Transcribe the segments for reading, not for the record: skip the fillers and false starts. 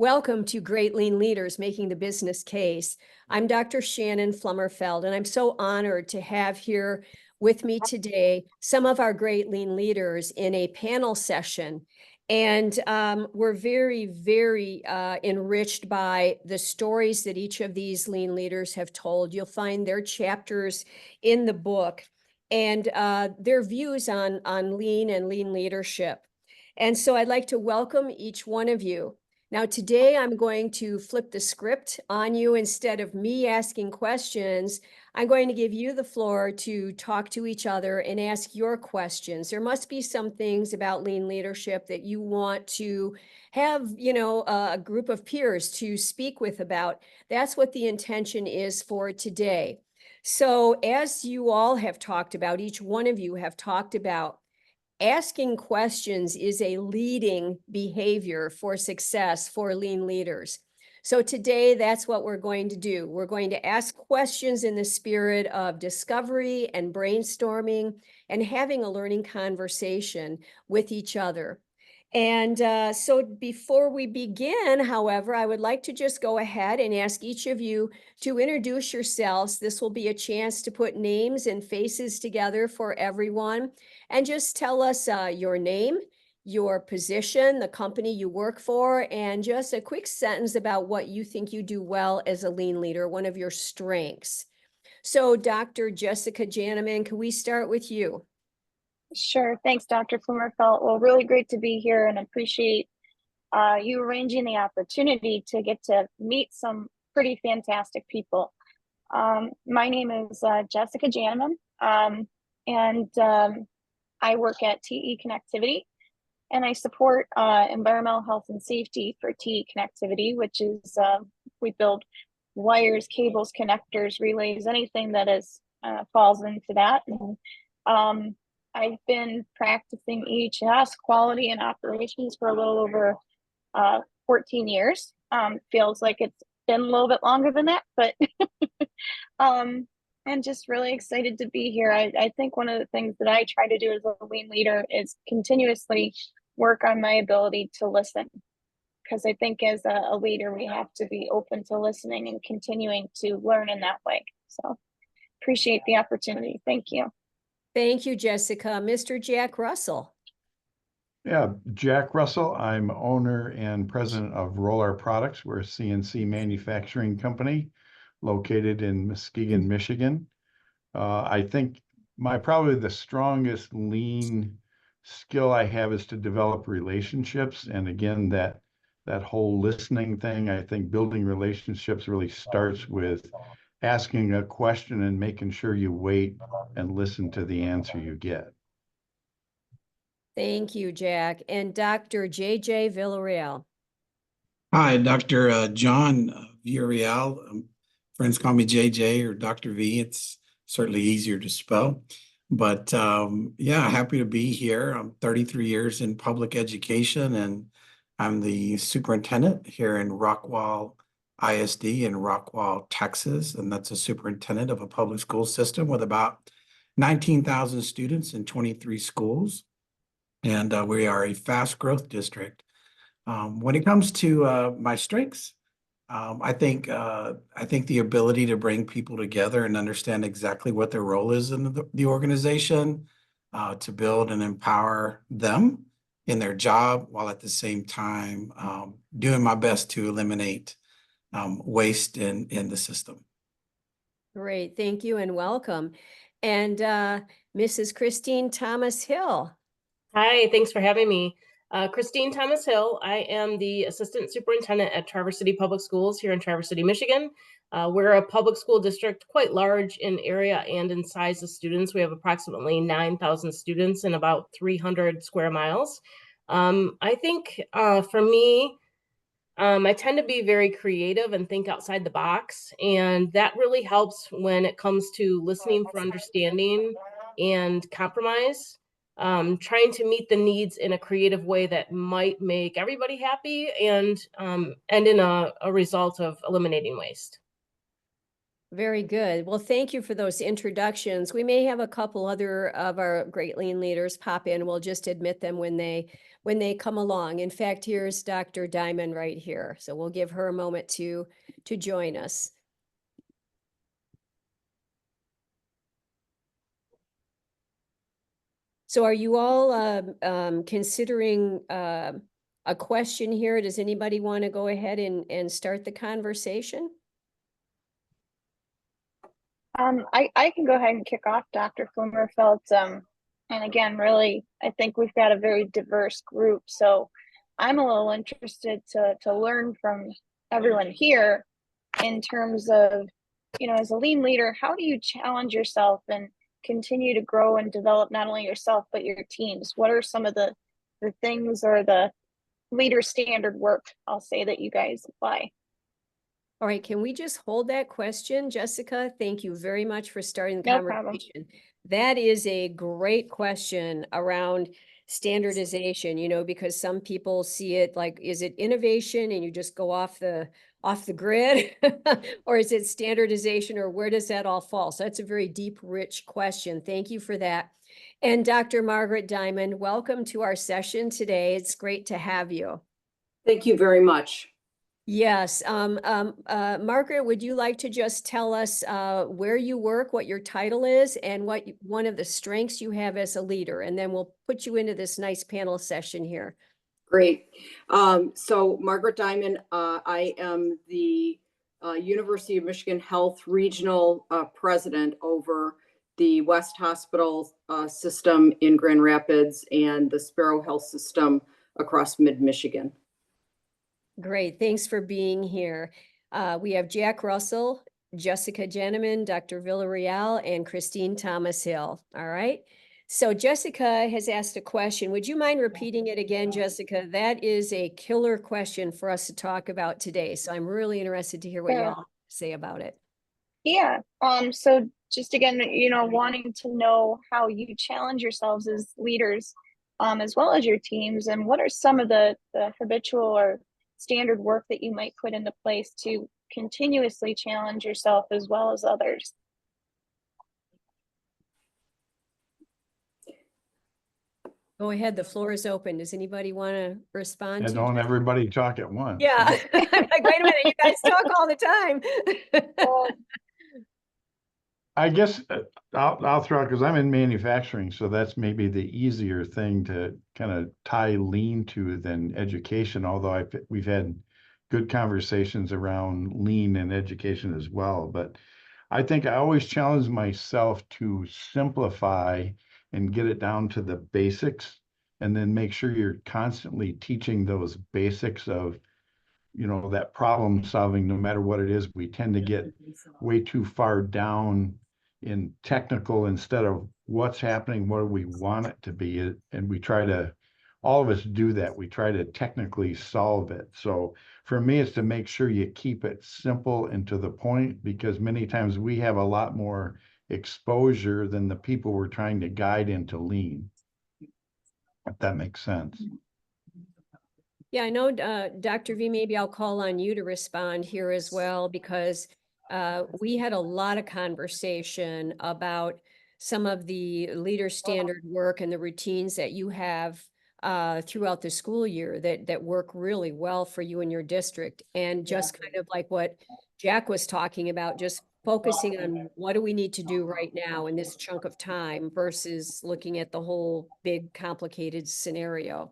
Welcome to Great Lean Leaders Making the Business Case. I'm Dr. Shannon Flummerfeld, and I'm so honored to have here with me today some of our great lean leaders in a panel session. And we're very enriched by the stories that each of these lean leaders have told. You'll find their chapters in the book and their views on lean and lean leadership. And so I'd like to welcome each one of you. Now, today I'm going to flip the script on you. Instead of me asking questions, I'm going to give you the floor to talk to each other and ask your questions. There must be some things about lean leadership that you want to have, a group of peers to speak with about. That's what the intention is for today. So as you all have talked about, each one of you have talked about, asking questions is a leading behavior for success for lean leaders. So today, that's what we're going to do. We're going to ask questions in the spirit of discovery and brainstorming and having a learning conversation with each other. And so before we begin, however, I would like to just go ahead and ask each of you to introduce yourselves. This will be a chance to put names and faces together for everyone. And just tell us your name, your position, the company you work for, and just a quick sentence about what you think you do well as a lean leader, one of your strengths. So Dr. Jessica Janneman, can we start with you? Sure. Thanks, Dr. Flummerfeld. Well, really great to be here and appreciate you arranging the opportunity to get to meet some pretty fantastic people. My name is Jessica Janneman, and I work at TE Connectivity, and I support environmental health and safety for TE Connectivity, which is we build wires, cables, connectors, relays, anything that is falls into that. And, I've been practicing EHS quality and operations for a little over 14 years. Feels like it's been a little bit longer than that, but and just really excited to be here. I think one of the things that I try to do as a lean leader is continuously work on my ability to listen. Because I think as a leader, we have to be open to listening and continuing to learn in that way. So appreciate the opportunity. Thank you. Thank you, Jessica. Mr. Jack Russell. Yeah, Jack Russell. I'm owner and president of Roller Products. We're a CNC manufacturing company located in Muskegon, Michigan. I think probably the strongest lean skill I have is to develop relationships. And again, that whole listening thing, I think building relationships really starts with asking a question and making sure you wait and listen to the answer you get. Thank you, Jack. And Dr. J.J. Villarreal. Hi, Dr. John Villarreal. Friends call me JJ or Dr. V. It's certainly easier to spell. But yeah, happy to be here. I'm 33 years in public education, and I'm the superintendent here in Rockwall ISD in Rockwall, Texas. And that's a superintendent of a public school system with about 19,000 students in 23 schools. And we are a fast growth district. When it comes to my strengths, I think the ability to bring people together and understand exactly what their role is in the organization, to build and empower them in their job, while at the same time doing my best to eliminate waste in the system. Great, thank you and welcome. And Mrs. Christine Thomas Hill. Hi, thanks for having me. Christine Thomas Hill. I am the assistant superintendent at Traverse City Public Schools here in Traverse City, Michigan. We're a public school district quite large in area and in size of students. We have approximately 9,000 students in about 300 square miles. I think for me, I tend to be very creative and think outside the box, and that really helps when it comes to listening for understanding and compromise. Trying to meet the needs in a creative way that might make everybody happy and in a result of eliminating waste. Very good. Well, thank you for those introductions. We may have a couple other of our great lean leaders pop in. We'll just admit them when they come along. In fact, here's Dr. Diamond right here. So we'll give her a moment to join us. So are you all considering a question here? Does anybody want to go ahead and start the conversation? I can go ahead and kick off, Dr. Flumerfelt. And again, really, I think we've got a very diverse group. So I'm a little interested to learn from everyone here in terms of, as a lean leader, how do you challenge yourself and continue to grow and develop not only yourself, but your teams? What are some of the things or the leader standard work, I'll say, that you guys apply? All right, can we just hold that question, Jessica? Thank you very much for starting the No problem. conversation. That is a great question around standardization, because some people see it like, is it innovation and you just go off the grid? Or is it standardization, or where does that all fall? So that's a very deep, rich question. Thank you for that. And Dr. Margaret Diamond, welcome to our session today. It's great to have you. Thank you very much. Yes. Margaret, would you like to just tell us where you work, what your title is, and what one of the strengths you have as a leader? And then we'll put you into this nice panel session here. Great. So Margaret Diamond, I am the University of Michigan Health Regional President over the West Hospital system in Grand Rapids and the Sparrow Health System across mid-Michigan. Great. Thanks for being here. We have Jack Russell, Jessica Jenneman, Dr. Villarreal, and Christine Thomas Hill. All right. So Jessica has asked a question. Would you mind repeating it again, Jessica? That is a killer question for us to talk about today. So I'm really interested to hear what you all say about it. Yeah. So just again, wanting to know how you challenge yourselves as leaders, as well as your teams, and what are some of the habitual or standard work that you might put into place to continuously challenge yourself as well as others? Go ahead. The floor is open. Does anybody want to respond? And don't everybody talk at once. Yeah. I'm like, wait a minute. You guys talk all the time. I guess I'll throw out, because I'm in manufacturing, so that's maybe the easier thing to kind of tie lean to than education, although we've had good conversations around lean and education as well. But I think I always challenge myself to simplify and get it down to the basics, and then make sure you're constantly teaching those basics of, that problem solving. No matter what it is, we tend to get way too far down in technical instead of what's happening, what do we want it to be. And all of us do that. We try to technically solve it. So for me, it's to make sure you keep it simple and to the point, because many times we have a lot more exposure than the people we're trying to guide into lean, if that makes sense. Yeah, I know, Dr. V, maybe I'll call on you to respond here as well, because we had a lot of conversation about some of the leader standard work and the routines that you have throughout the school year that work really well for you and your district. And just kind of like what Jack was talking about, just focusing on what do we need to do right now in this chunk of time versus looking at the whole big complicated scenario.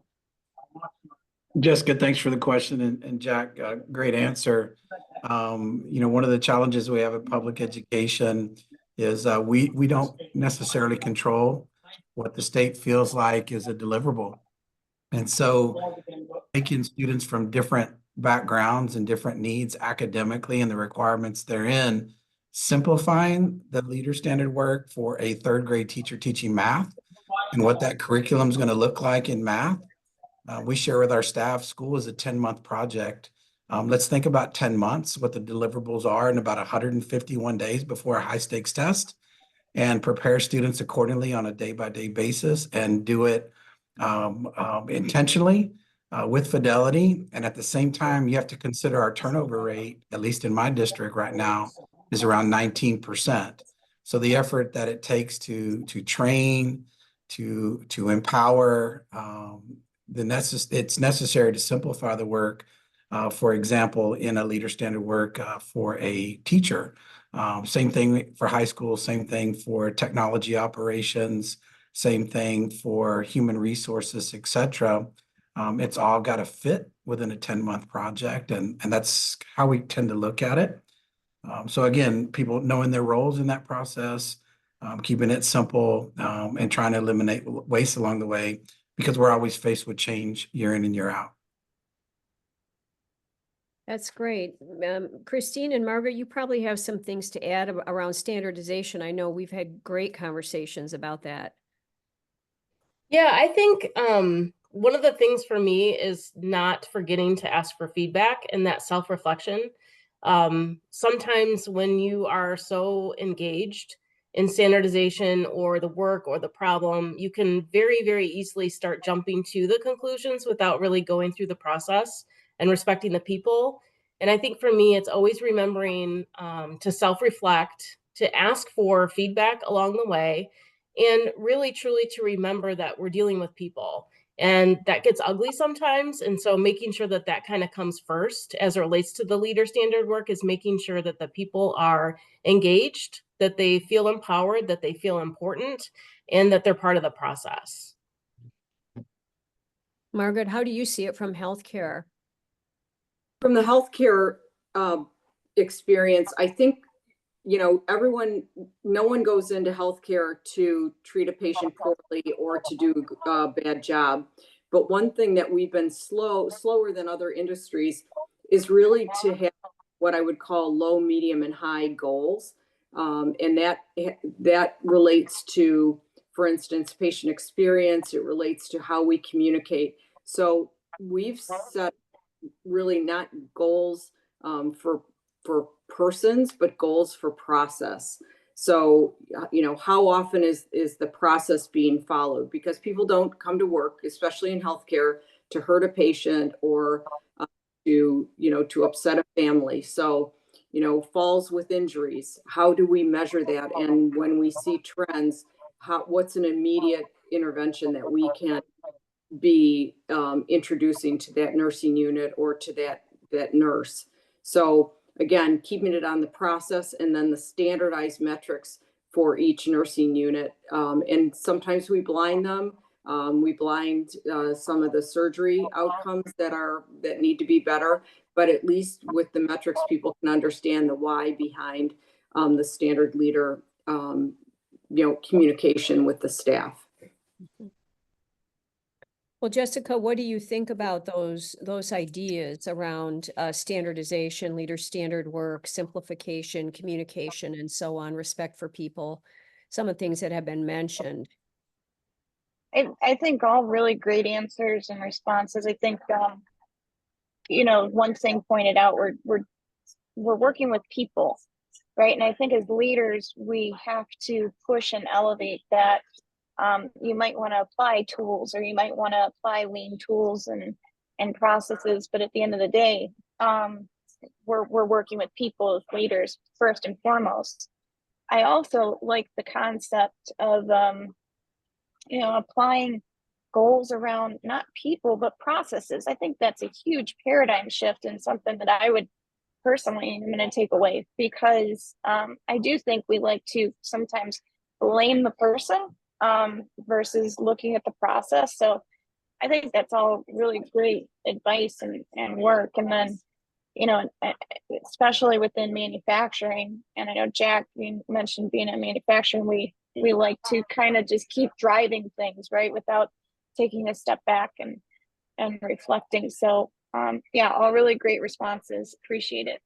Jessica, thanks for the question. And Jack, great answer. One of the challenges we have in public education is we don't necessarily control what the state feels like is a deliverable. And so taking students from different backgrounds and different needs academically and the requirements they're in, simplifying the leader standard work for a third grade teacher teaching math and what that curriculum is going to look like in math. We share with our staff, school is a 10-month project. Let's think about 10 months, what the deliverables are in about 151 days before a high stakes test, and prepare students accordingly on a day-by-day basis, and do it intentionally with fidelity. And at the same time, you have to consider our turnover rate, at least in my district right now, is around 19%. So the effort that it takes to train, to empower, it's necessary to simplify the work. For example, in a leader standard work for a teacher. Same thing for high school, same thing for technology operations, same thing for human resources, et cetera. It's all got to fit within a 10-month project, and that's how we tend to look at it. So again, people knowing their roles in that process, keeping it simple, and trying to eliminate waste along the way, because we're always faced with change year in and year out. That's great. Christine and Margaret, you probably have some things to add around standardization. I know we've had great conversations about that. Yeah, I think one of the things for me is not forgetting to ask for feedback and that self-reflection. Sometimes when you are so engaged in standardization or the work or the problem, you can very, very easily start jumping to the conclusions without really going through the process and respecting the people. And I think for me, it's always remembering to self-reflect, to ask for feedback along the way, and really truly to remember that we're dealing with people. And that gets ugly sometimes. And so making sure that that kind of comes first as it relates to the leader standard work is making sure that the people are engaged, that they feel empowered, that they feel important, and that they're part of the process. Margaret, how do you see it from healthcare? From the healthcare experience, I think, no one goes into healthcare to treat a patient poorly or to do a bad job. But one thing that we've been slower than other industries is really to have what I would call low, medium, and high goals. And that relates to, for instance, patient experience. It relates to how we communicate. So we've set really not goals for persons, but goals for process. So, how often is the process being followed? Because people don't come to work, especially in healthcare, to hurt a patient or to upset a family. So, falls with injuries, how do we measure that? And when we see trends, what's an immediate intervention that we can be introducing to that nursing unit or to that nurse? So again, keeping it on the process and then the standardized metrics for each nursing unit. And sometimes we blind them. We blind some of the surgery outcomes that need to be better, but at least with the metrics, people can understand the why behind the standard leader, communication with the staff. Well, Jessica, what do you think about those ideas around standardization, leader standard work, simplification, communication, and so on, respect for people, some of the things that have been mentioned? I think all really great answers and responses. I think, one thing pointed out, we're working with people, right? And I think as leaders, we have to push and elevate that. You might want to apply tools, or you might want to apply lean tools and processes, but at the end of the day, we're working with people as leaders first and foremost. I also like the concept of applying goals around not people but processes. I think that's a huge paradigm shift and something that I would personally am going to take away, because I do think we like to sometimes blame the person versus looking at the process. So I think that's all really great advice and work. And then, especially within manufacturing, and I know Jack, you mentioned being in manufacturing, we like to kind of just keep driving things, right, without taking a step back and reflecting. So all really great responses. Appreciate it.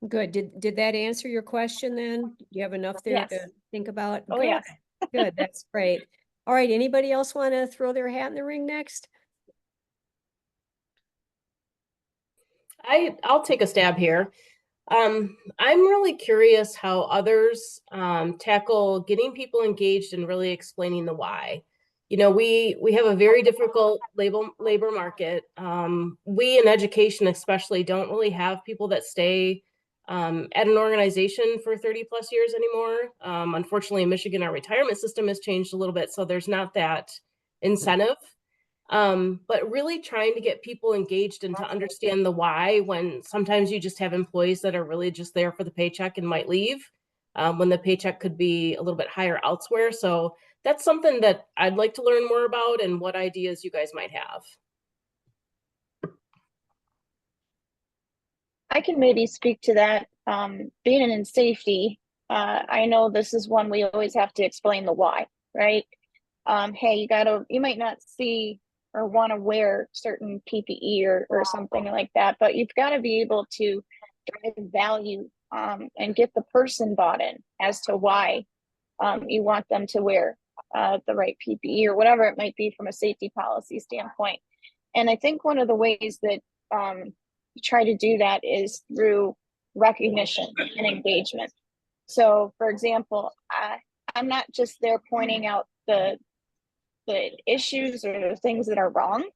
Good. Did that answer your question then? Do you have enough there Yes. to think about? Oh, Good. yes. Good. That's great. All right. Anybody else want to throw their hat in the ring next? I'll take a stab here. I'm really curious how others tackle getting people engaged and really explaining the why. We have a very difficult labor market. We in education especially don't really have people that stay at an organization for 30 plus years anymore. Unfortunately, in Michigan, our retirement system has changed a little bit, so there's not that incentive. But really trying to get people engaged and to understand the why, when sometimes you just have employees that are really just there for the paycheck and might leave, when the paycheck could be a little bit higher elsewhere. So that's something that I'd like to learn more about, and what ideas you guys might have. I can maybe speak to that. Being in safety, I know this is one we always have to explain the why, right? Hey, you might not see or want to wear certain PPE or something like that, but you've got to be able to drive value and get the person bought in as to why you want them to wear the right PPE or whatever it might be from a safety policy standpoint. And I think one of the ways that try to do that is through recognition and engagement. So, for example, I'm not just there pointing out the issues or the things that are wrong,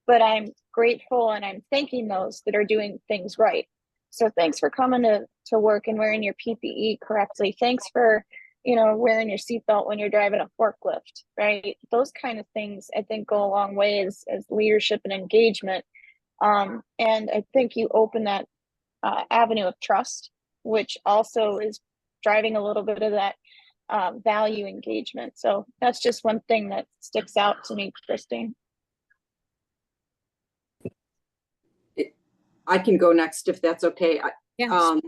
but I'm grateful and I'm thanking those that are doing things right. So thanks for coming to work and wearing your PPE correctly. Thanks for, wearing your seatbelt when you're driving a forklift, right? Those kind of things I think go a long way as leadership and engagement. And I think you open that avenue of trust, which also is driving a little bit of that value engagement. So that's just one thing that sticks out to me, Christine. I can go next if that's okay. Yes.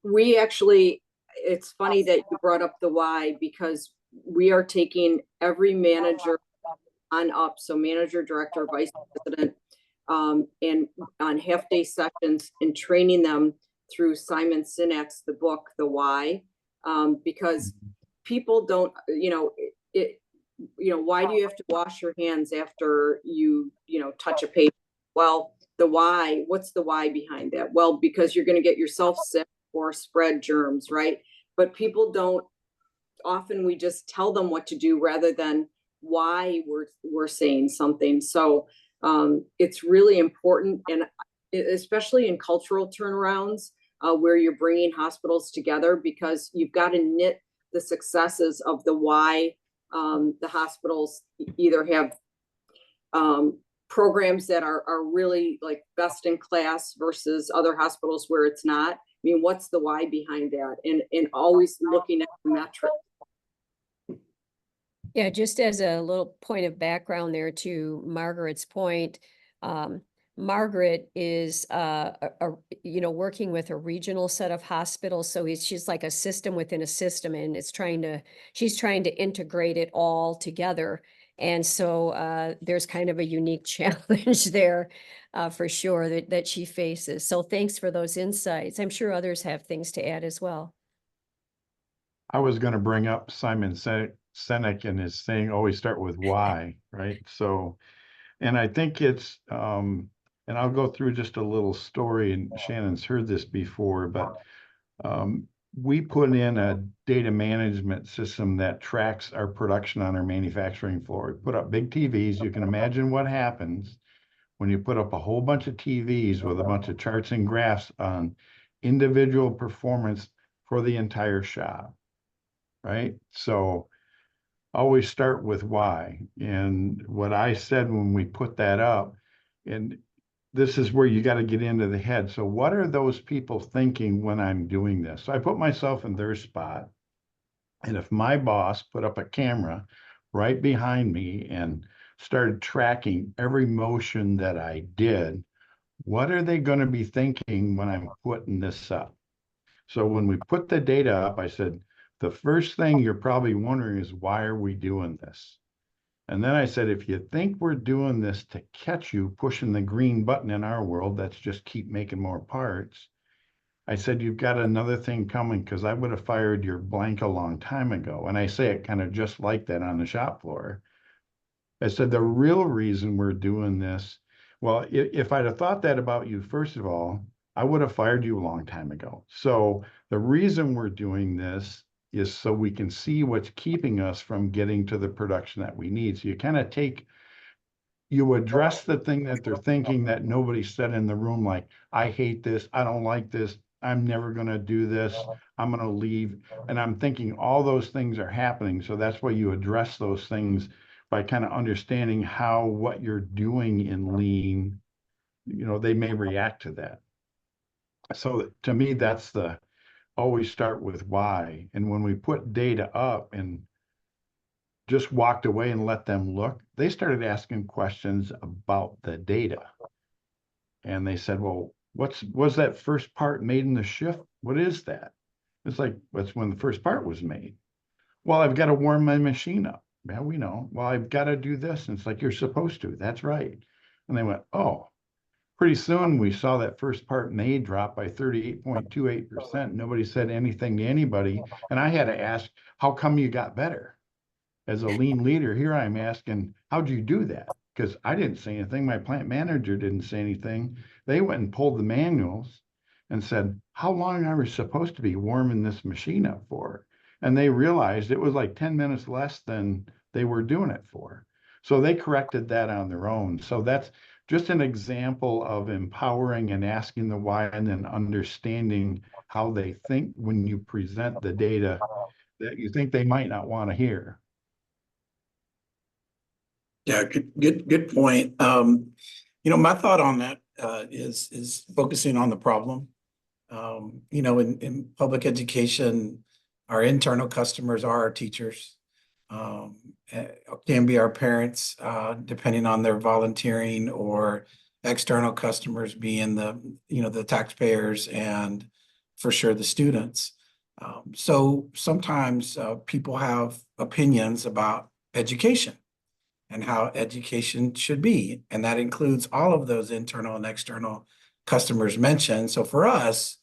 We actually, it's funny that you brought up the why, because we are taking every manager on up, so manager, director, vice president, and on half-day sessions and training them through Simon Sinek's the book, The Why, because people don't, why do you have to wash your hands after you touch a patient? Well, the why, what's the why behind that? Well, because you're going to get yourself sick or spread germs, right? But people don't, often we just tell them what to do rather than why we're saying something. So it's really important, and especially in cultural turnarounds where you're bringing hospitals together, because you've got to knit the successes of the why the hospitals either have programs that are really like best in class versus other hospitals where it's not. I mean, what's the why behind that? And always looking at the metric. Yeah, just as a little point of background there to Margaret's point, Margaret is, working with a regional set of hospitals. So she's like a system within a system, and she's trying to integrate it all together. And so there's kind of a unique challenge there for sure that she faces. So thanks for those insights. I'm sure others have things to add as well. I was going to bring up Simon Sinek and his saying, always start with why, right? So, and I think it's, and I'll go through just a little story, and Shannon's heard this before, but we put in a data management system that tracks our production on our manufacturing floor. We put up big TVs. You can imagine what happens when you put up a whole bunch of TVs with a bunch of charts and graphs on individual performance for the entire shop, right? So always start with why. And what I said when we put that up, and this is where you got to get into the head. So what are those people thinking when I'm doing this? So I put myself in their spot. And if my boss put up a camera right behind me and started tracking every motion that I did, what are they going to be thinking when I'm putting this up? So when we put the data up, I said, the first thing you're probably wondering is, why are we doing this? And then I said, if you think we're doing this to catch you pushing the green button in our world, that's just keep making more parts. I said, you've got another thing coming, because I would have fired your blank a long time ago. And I say it kind of just like that on the shop floor. I said, the real reason we're doing this, well, if I'd have thought that about you, first of all, I would have fired you a long time ago. So the reason we're doing this is so we can see what's keeping us from getting to the production that we need. So you kind of you address the thing that they're thinking that nobody said in the room, like, I hate this, I don't like this, I'm never going to do this. I'm going to leave. And I'm thinking all those things are happening. So that's why you address those things by kind of understanding how what you're doing in lean, they may react to that. So to me, that's the always start with why. And when we put data up and just walked away and let them look, they started asking questions about the data. And they said, well, was that first part made in the shift? What is that? It's like, that's when the first part was made. Well, I've got to warm my machine up. Yeah, we know. Well, I've got to do this. And it's like, you're supposed to. That's right. And they went, oh, pretty soon we saw that first part made drop by 38.28%. Nobody said anything to anybody. And I had to ask, how come you got better? As a lean leader, here I'm asking, how'd you do that? Because I didn't say anything. My plant manager didn't say anything. They went and pulled the manuals and said, how long are we supposed to be warming this machine up for? And they realized it was like 10 minutes less than they were doing it for. So they corrected that on their own. So that's just an example of empowering and asking the why and then understanding how they think when you present the data that you think they might not want to hear. Yeah, good point. My thought on that is focusing on the problem. In public education, our internal customers are our teachers, can be our parents, depending on their volunteering, or external customers being the taxpayers, and for sure the students. So sometimes people have opinions about education and how education should be. And that includes all of those internal and external customers mentioned. So for us,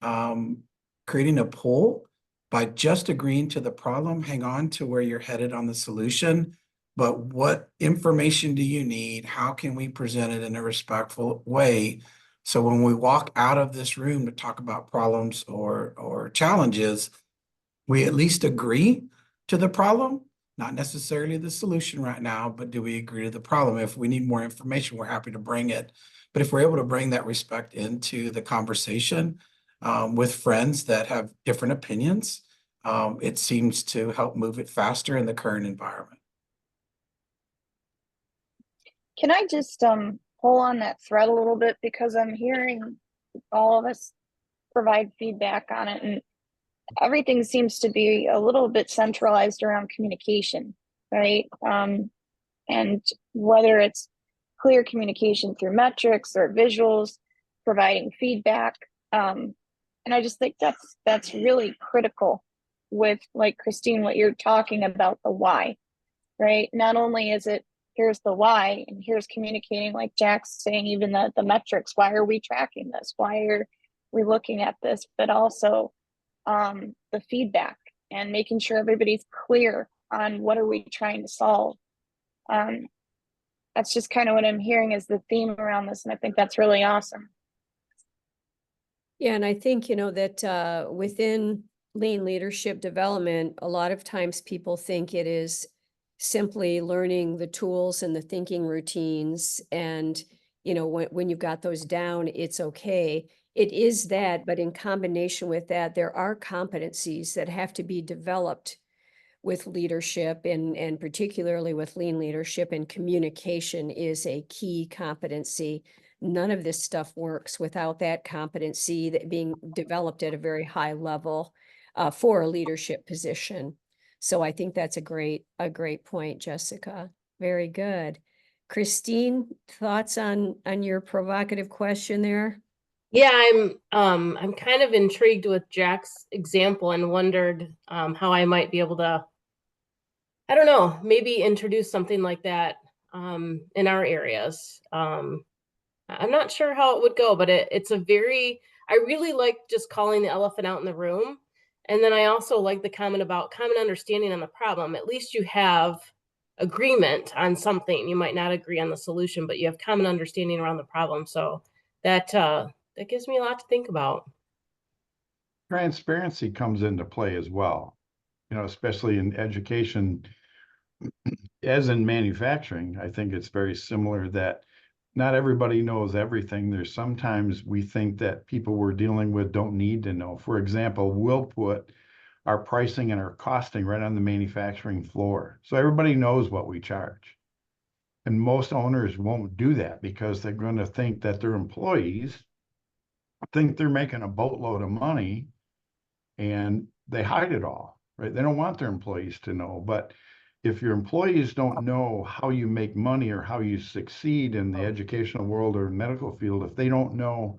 creating a poll by just agreeing to the problem, hang on to where you're headed on the solution, but what information do you need? How can we present it in a respectful way? So when we walk out of this room to talk about problems or challenges, we at least agree to the problem. Not necessarily the solution right now, but do we agree to the problem? If we need more information, we're happy to bring it. But if we're able to bring that respect into the conversation with friends that have different opinions, it seems to help move it faster in the current environment. Can I just pull on that thread a little bit, because I'm hearing all of us provide feedback on it, and everything seems to be a little bit centralized around communication, right? And whether it's clear communication through metrics or visuals, providing feedback. And I just think that's really critical with, like, Christine, what you're talking about, the why, right? Not only is it, here's the why, and here's communicating, like Jack's saying, even the metrics. Why are we tracking this? Why are we looking at this? But also the feedback, and making sure everybody's clear on what are we trying to solve. That's just kind of what I'm hearing is the theme around this, and I think that's really awesome. Yeah, and I think, that within lean leadership development, a lot of times people think it is simply learning the tools and the thinking routines. And, when you've got those down, it's okay. It is that, but in combination with that, there are competencies that have to be developed with leadership, and particularly with lean leadership, and communication is a key competency. None of this stuff works without that competency that being developed at a very high level for a leadership position. So I think that's a great point, Jessica. Very good. Christine, thoughts on your provocative question there? Yeah, I'm kind of intrigued with Jack's example, and wondered how I might be able to, I don't know, maybe introduce something like that in our areas. I'm not sure how it would go, but I really like just calling the elephant out in the room. And then I also like the comment about common understanding on the problem. At least you have agreement on something. You might not agree on the solution, but you have common understanding around the problem. So that gives me a lot to think about. Transparency comes into play as well, especially in education, as in manufacturing. I think it's very similar that not everybody knows everything. There's sometimes we think that people we're dealing with don't need to know. For example, we'll put our pricing and our costing right on the manufacturing floor. So everybody knows what we charge. And most owners won't do that because they're going to think that their employees think they're making a boatload of money and they hide it all, right? They don't want their employees to know. But if your employees don't know how you make money or how you succeed in the educational world or medical field, if they don't know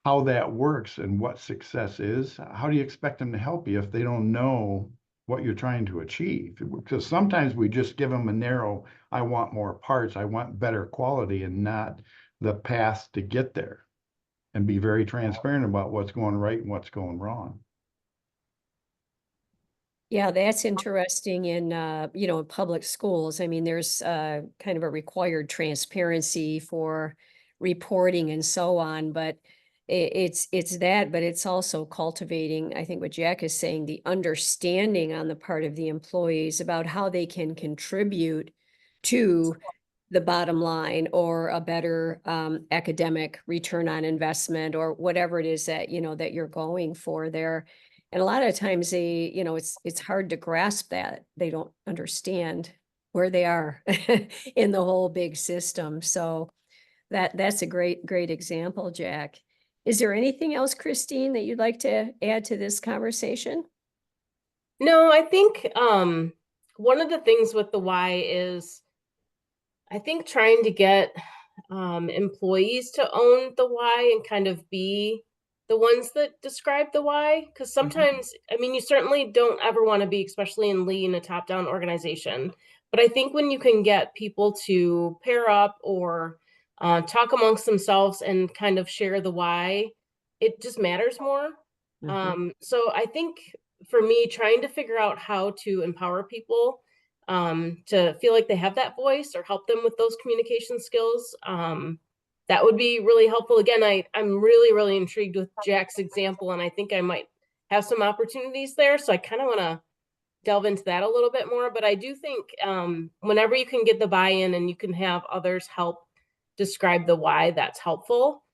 how that works and what success is, how do you expect them to help you if they don't know what you're trying to achieve? Because sometimes we just give them a narrow, I want more parts, I want better quality, and not the path to get there, and be very transparent about what's going right and what's going wrong. Yeah, that's interesting in, in public schools. I mean, there's kind of a required transparency for reporting and so on, but it's that, but it's also cultivating, I think what Jack is saying, the understanding on the part of the employees about how they can contribute to the bottom line or a better academic return on investment or whatever it is that, that you're going for there. And a lot of times they, it's hard to grasp that. They don't understand where they are in the whole big system. So that's a great example, Jack. Is there anything else, Christine, that you'd like to add to this conversation? No, I think one of the things with the why is I think trying to get employees to own the why and kind of be the ones that describe the why. Because sometimes, I mean, you certainly don't ever want to be, especially in lean, a top-down organization. But I think when you can get people to pair up or talk amongst themselves and kind of share the why, it just matters more. So I think for me, trying to figure out how to empower people to feel like they have that voice or help them with those communication skills, that would be really helpful. Again, I'm really intrigued with Jack's example, and I think I might have some opportunities there. So I kind of want to delve into that a little bit more. But I do think whenever you can get the buy-in and you can have others help describe the why, that's helpful.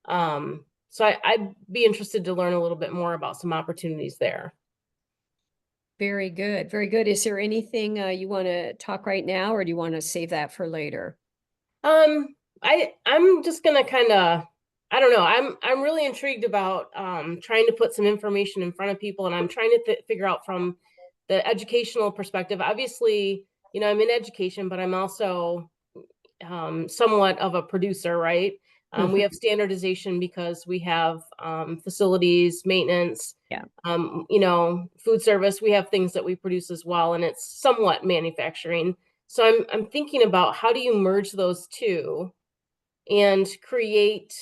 So I'd be interested to learn a little bit more about some opportunities there. Very good. Very good. Is there anything you want to talk right now, or do you want to save that for later? I'm just gonna kind of, I don't know. I'm really intrigued about trying to put some information in front of people, and I'm trying to figure out from the educational perspective. Obviously, I'm in education, but I'm also somewhat of a producer, right? We have standardization because we have facilities, maintenance, food service. We have things that we produce as well, and it's somewhat manufacturing. So I'm thinking about how do you merge those two and create,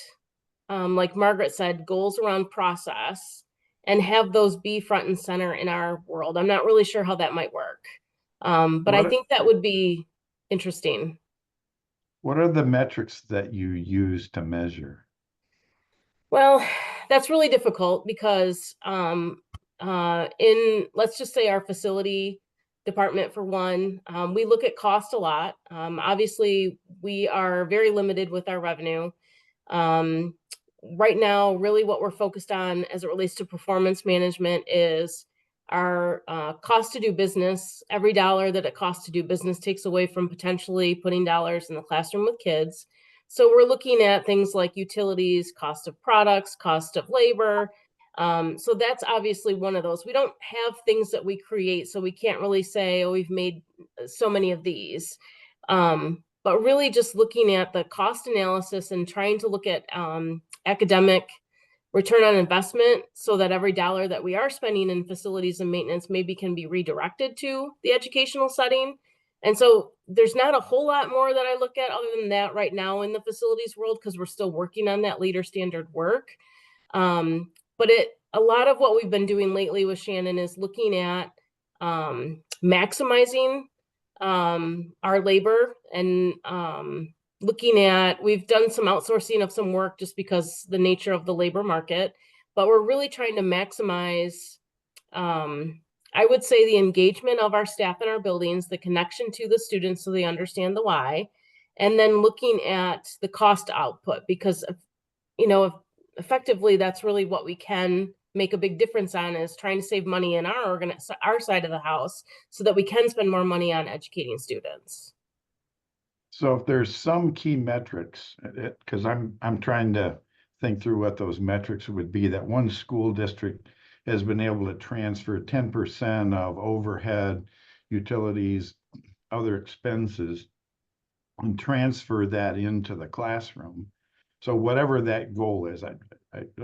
like Margaret said, goals around process and have those be front and center in our world. I'm not really sure how that might work, but I think that would be interesting. What are the metrics that you use to measure? Well, that's really difficult because in, let's just say, our facility department, for one, we look at cost a lot. Obviously, we are very limited with our revenue. Right now, really what we're focused on as it relates to performance management is our cost to do business. Every dollar that it costs to do business takes away from potentially putting dollars in the classroom with kids. So we're looking at things like utilities, cost of products, cost of labor. So that's obviously one of those. We don't have things that we create, so we can't really say, oh, we've made so many of these. But really just looking at the cost analysis and trying to look at academic return on investment so that every dollar that we are spending in facilities and maintenance maybe can be redirected to the educational setting. And so there's not a whole lot more that I look at other than that right now in the facilities world, because we're still working on that leader standard work. But a lot of what we've been doing lately with Shannon is looking at maximizing our labor and looking at, we've done some outsourcing of some work just because the nature of the labor market, but we're really trying to maximize, I would say, the engagement of our staff in our buildings, the connection to the students so they understand the why, and then looking at the cost output, because, effectively that's really what we can make a big difference on, is trying to save money in our side of the house so that we can spend more money on educating students. So if there's some key metrics, because I'm trying to think through what those metrics would be, that one school district has been able to transfer 10% of overhead, utilities, other expenses, and transfer that into the classroom. So whatever that goal is, I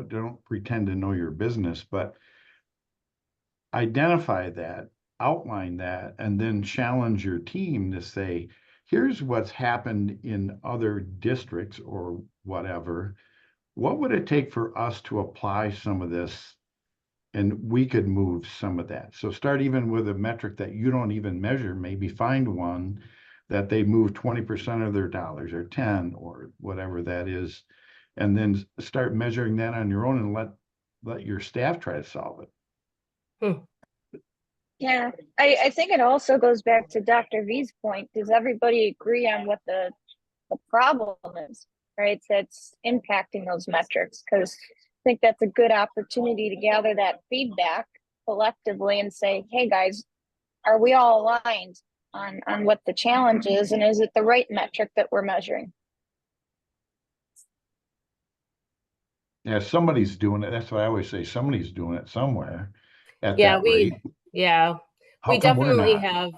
don't pretend to know your business, but identify that, outline that, and then challenge your team to say, here's what's happened in other districts or whatever. What would it take for us to apply some of this? And we could move some of that. So start even with a metric that you don't even measure, maybe find one that they move 20% of their dollars or 10 or whatever that is. And then start measuring that on your own and let your staff try to solve it. Yeah, I think it also goes back to Dr. V's point. Does everybody agree on what the problem is, right? That's impacting those metrics, because I think that's a good opportunity to gather that feedback collectively and say, hey guys, are we all aligned on what the challenge is, and is it the right metric that we're measuring? Yeah, somebody's doing it. That's what I always say. Somebody's doing it somewhere at Yeah, that rate. Yeah, How we come we're definitely not? have.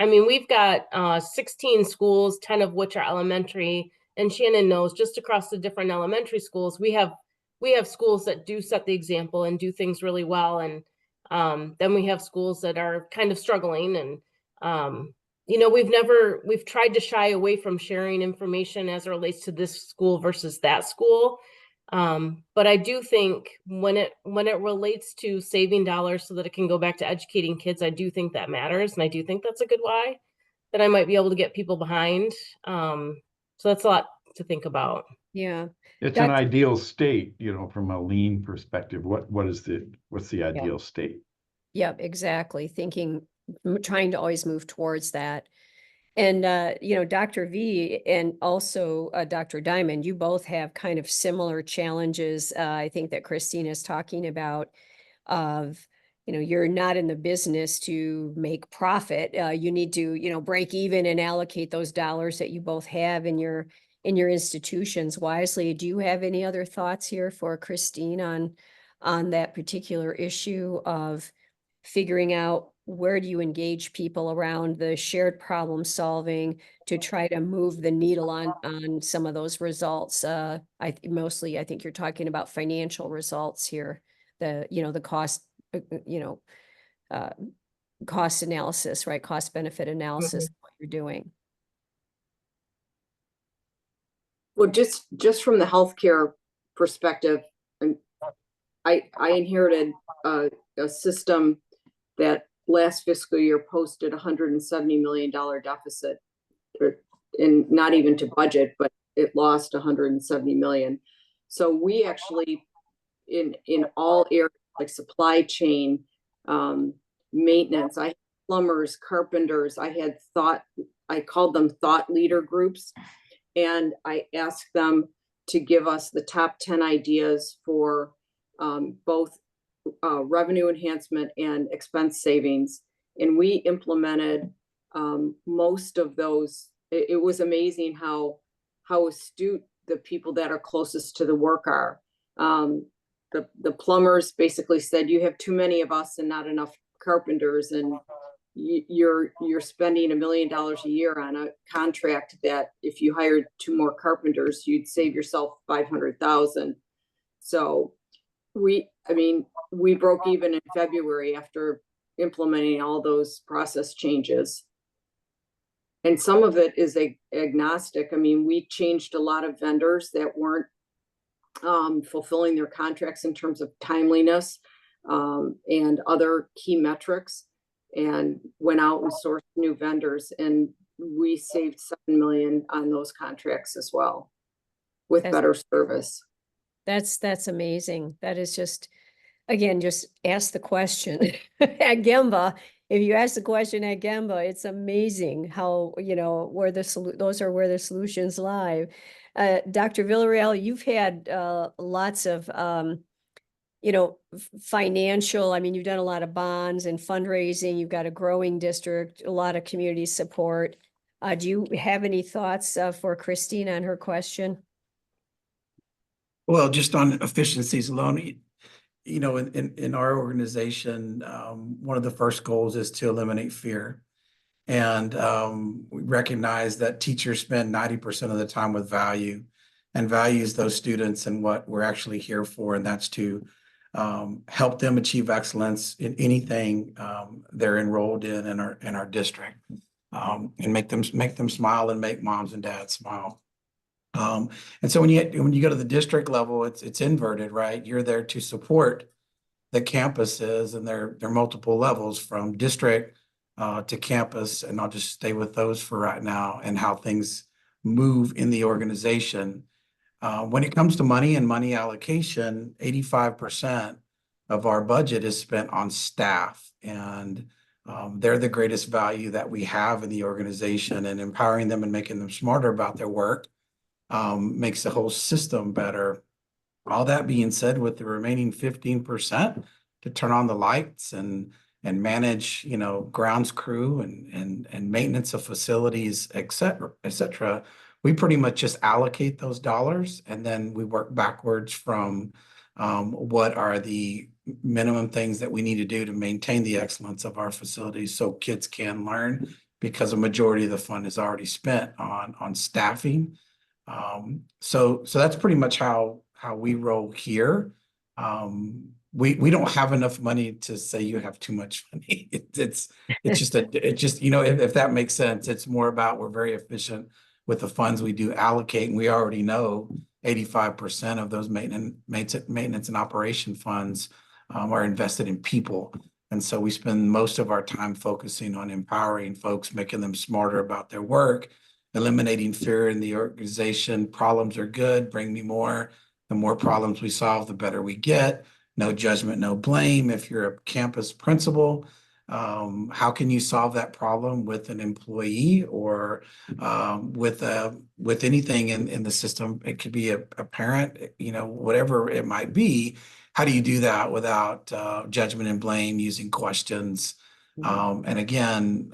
We've got 16 schools, 10 of which are elementary. And Shannon knows, just across the different elementary schools, we have schools that do set the example and do things really well. And then we have schools that are kind of struggling. And we've tried to shy away from sharing information as it relates to this school versus that school. But I do think when it relates to saving dollars so that it can go back to educating kids, I do think that matters. And I do think that's a good why that I might be able to get people behind. So that's a lot to think about. Yeah. It's an Dr. ideal state, from a lean perspective. What's the ideal state? Yep, exactly. Trying to always move towards that. And, Dr. V and also Dr. Diamond, you both have kind of similar challenges. I think that Christine is talking about of, you're not in the business to make profit. You need to, break even and allocate those dollars that you both have in your institutions wisely. Do you have any other thoughts here for Christine on that particular issue of figuring out where do you engage people around the shared problem solving to try to move the needle on some of those results? I think you're talking about financial results here, the cost, cost analysis, right? Cost benefit analysis, what you're doing. Well, just from the healthcare perspective, and I inherited a system that last fiscal year posted $170 million deficit, and not even to budget, but it lost $170 million. So we actually, in all areas like supply chain, maintenance, I had plumbers, carpenters, I called them thought leader groups. And I asked them to give us the top 10 ideas for both revenue enhancement and expense savings. And we implemented most of those. It was amazing how astute the people that are closest to the work are. The plumbers basically said, you have too many of us and not enough carpenters, and you're spending $1 million a year on a contract that if you hired 2 more carpenters, you'd save yourself $500,000. So we broke even in February after implementing all those process changes. And some of it is agnostic. We changed a lot of vendors that weren't fulfilling their contracts in terms of timeliness and other key metrics, and went out and sourced new vendors, and we saved $7 million on those contracts as well with better service. That's amazing. That is just, again, just ask the question at Gemba, if you ask the question at Gemba, it's amazing how, where those are where the solutions lie. Dr. Villarreal, you've had lots of, financial, I mean, you've done a lot of bonds and fundraising, you've got a growing district, a lot of community support. Do you have any thoughts for Christine on her question? Well, just on efficiencies alone, in our organization, one of the first goals is to eliminate fear. And we recognize that teachers spend 90% of the time with value, and values those students and what we're actually here for, and that's to help them achieve excellence in anything they're enrolled in our district, and make them smile and make moms and dads smile. And so when you go to the district level, it's inverted, right? You're there to support the campuses, and there are multiple levels from district to campus, and I'll just stay with those for right now, and how things move in the organization. When it comes to money and money allocation, 85% of our budget is spent on staff, and they're the greatest value that we have in the organization, and empowering them and making them smarter about their work makes the whole system better. All that being said, with the remaining 15% to turn on the lights and manage, grounds crew and maintenance of facilities, et cetera, we pretty much just allocate those dollars, and then we work backwards from what are the minimum things that we need to do to maintain the excellence of our facilities so kids can learn, because a majority of the fund is already spent on staffing. So that's pretty much how we roll here. We don't have enough money to say you have too much money. It's just if that makes sense, it's more about we're very efficient with the funds we do allocate, and we already know 85% of those maintenance and operation funds are invested in people. And so we spend most of our time focusing on empowering folks, making them smarter about their work, eliminating fear in the organization. Problems are good, bring me more. The more problems we solve, the better we get. No judgment, no blame. If you're a campus principal, how can you solve that problem with an employee or with anything in the system? It could be a parent, whatever it might be. How do you do that without judgment and blame, using questions? And again,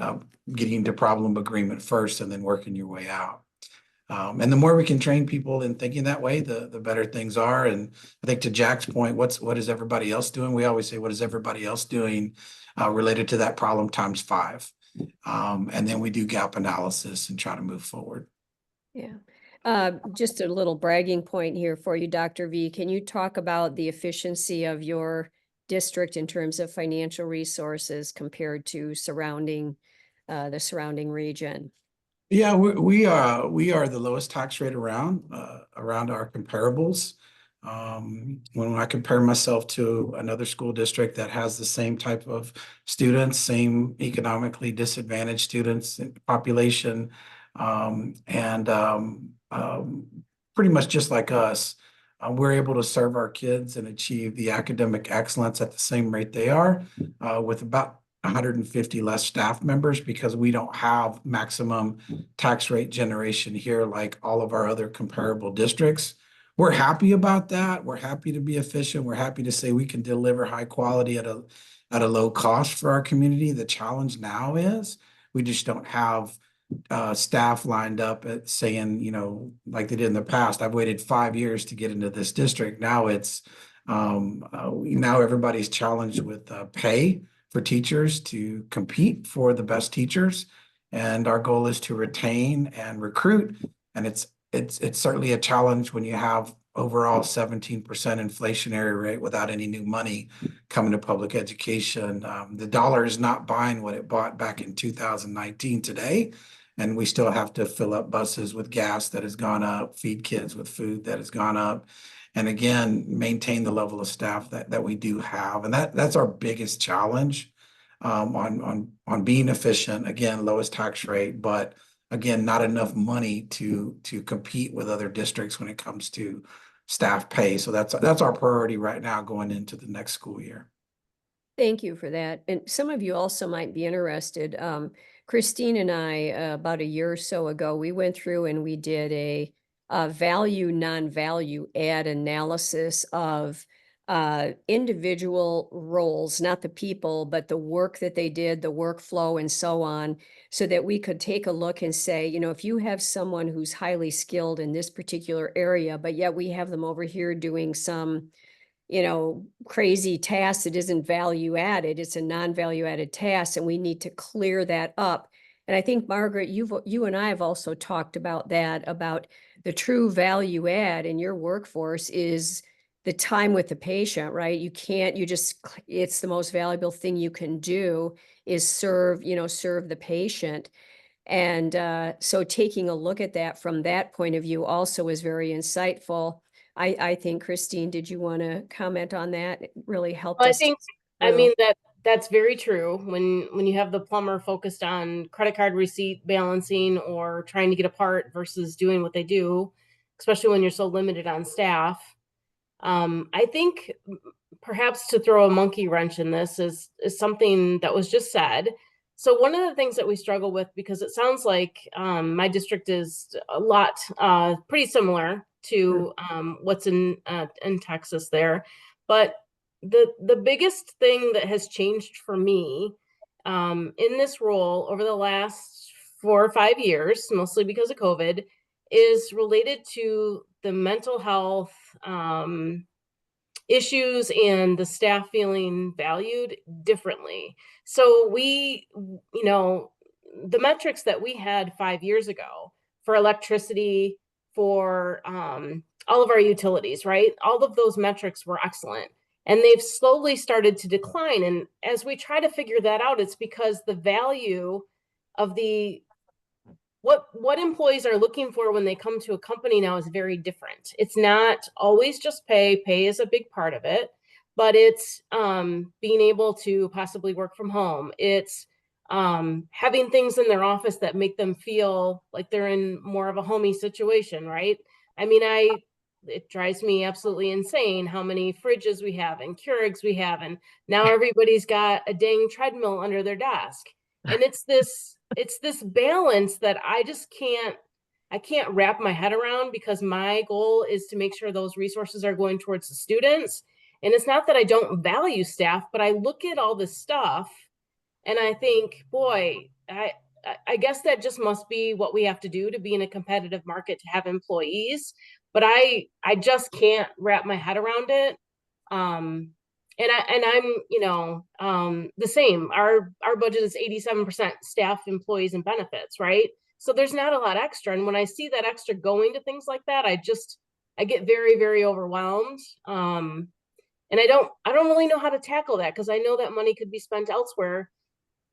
getting to problem agreement first and then working your way out. And the more we can train people in thinking that way, the better things are. And I think to Jack's point, what is everybody else doing? We always say, what is everybody else doing related to that problem times 5? And then we do gap analysis and try to move forward. Yeah. Just a little bragging point here for you, Dr. V. Can you talk about the efficiency of your district in terms of financial resources compared to the surrounding region? Yeah, we are the lowest tax rate around our comparables. When I compare myself to another school district that has the same type of students, same economically disadvantaged students population, and pretty much just like us, we're able to serve our kids and achieve the academic excellence at the same rate they are, with about 150 less staff members, because we don't have maximum tax rate generation here like all of our other comparable districts. We're happy about that. We're happy to be efficient. We're happy to say we can deliver high quality at a low cost for our community. The challenge now is we just don't have staff lined up at saying, like they did in the past. I've waited 5 years to get into this district. Now it's now everybody's challenged with pay for teachers to compete for the best teachers, and our goal is to retain and recruit. And it's certainly a challenge when you have overall 17% inflationary rate without any new money coming to public education. The dollar is not buying what it bought back in 2019 today, and we still have to fill up buses with gas that has gone up, feed kids with food that has gone up, and again, maintain the level of staff that we do have. And that's our biggest challenge on being efficient. Again, lowest tax rate, but again, not enough money to compete with other districts when it comes to staff pay. So that's our priority right now going into the next school year. Thank you for that. And some of you also might be interested. Christine and I, about a year or so ago, we went through and we did a value, non-value add analysis of individual roles, not the people, but the work that they did, the workflow and so on, so that we could take a look and say, you know, if you have someone who's highly skilled in this particular area, but yet we have them over here doing some, you know, crazy task that isn't value added, it's a non-value added task, and we need to clear that up. And I think, Margaret, you and I have also talked about that, about the true value add in your workforce is the time with the patient, right? You can't, it's the most valuable thing you can do is serve the patient. And so taking a look at that from that point of view also is very insightful. I think, Christine, did you want to comment on that? It really helped Well, I us. think, I mean, that's very true. When you have the plumber focused on credit card receipt balancing or trying to get a part versus doing what they do, especially when you're so limited on staff. I think perhaps to throw a monkey wrench in this is something that was just said. So one of the things that we struggle with, because it sounds like my district is a lot pretty similar to what's in Texas there, but the biggest thing that has changed for me in this role over the last 4 or 5 years, mostly because of COVID, is related to the mental health issues and the staff feeling valued differently. So the metrics that we had 5 years ago for electricity, for all of our utilities, right? All of those metrics were excellent. And they've slowly started to decline. And as we try to figure that out, it's because the value of what employees are looking for when they come to a company now is very different. It's not always just pay. Pay is a big part of it, but it's being able to possibly work from home. It's having things in their office that make them feel like they're in more of a homey situation, right? I mean, it drives me absolutely insane how many fridges we have and Keurigs we have, and now everybody's got a dang treadmill under their desk. And it's this balance that I can't wrap my head around, because my goal is to make sure those resources are going towards the students. And it's not that I don't value staff, but I look at all this stuff and I think, boy, I guess that just must be what we have to do to be in a competitive market, to have employees. But I just can't wrap my head around it. And I'm, the same. Our budget is 87% staff, employees, and benefits, right? So there's not a lot extra. And when I see that extra going to things like that, I get very, very overwhelmed. And I don't really know how to tackle that, because I know that money could be spent elsewhere,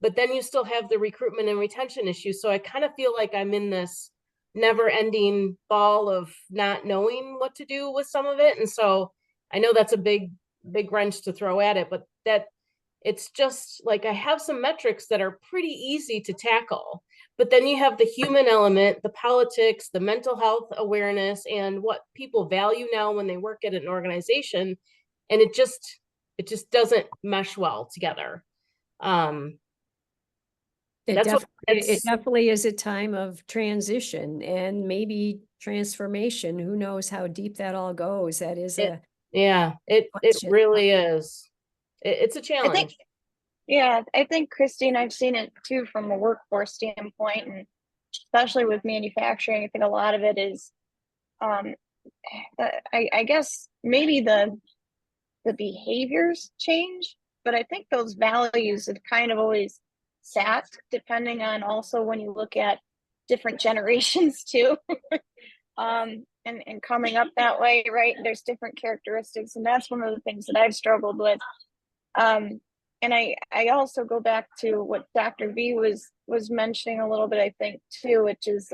but then you still have the recruitment and retention issues. So I kind of feel like I'm in this never ending ball of not knowing what to do with some of it. And so I know that's a big wrench to throw at it, but that it's just like, I have some metrics that are pretty easy to tackle, but then you have the human element, the politics, the mental health awareness, and what people value now when they work at an organization. And it just doesn't mesh well together. It definitely is a time of transition and maybe transformation. Who knows how deep that all goes? That is it question. really is. It's a challenge. I think, Christine, I've seen it too from a workforce standpoint, and especially with manufacturing. I think a lot of it is, I guess maybe the behaviors change, but I think those values have kind of always sat, depending on also when you look at different generations too. And coming up that way, right? There's different characteristics, and that's one of the things that I've struggled with. And I also go back to what Dr. V was mentioning a little bit, I think too, which is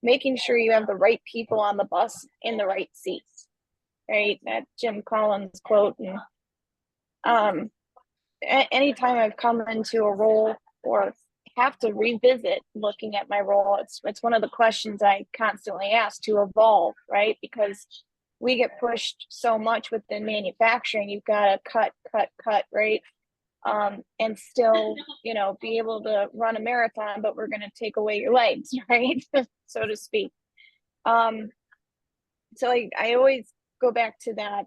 making sure you have the right people on the bus in the right seats, right? That Jim Collins quote. And anytime I've come into a role or have to revisit looking at my role, it's one of the questions I constantly ask to evolve, right? Because we get pushed so much within manufacturing. You've got to cut, right? and still, be able to run a marathon, but we're going to take away your legs, right? So to speak. So I always go back to that,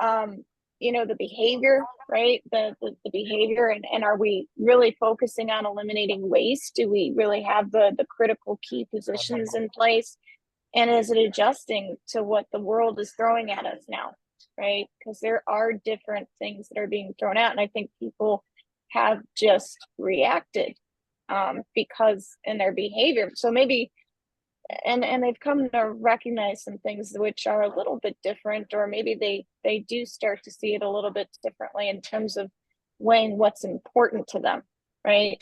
the behavior, right? The behavior, and are we really focusing on eliminating waste? Do we really have the critical key positions in place? And is it adjusting to what the world is throwing at us now, right? Because there are different things that are being thrown out, and I think people have just reacted because in their behavior. So maybe, and they've come to recognize some things which are a little bit different, or maybe they do start to see it a little bit differently in terms of weighing what's important to them, right?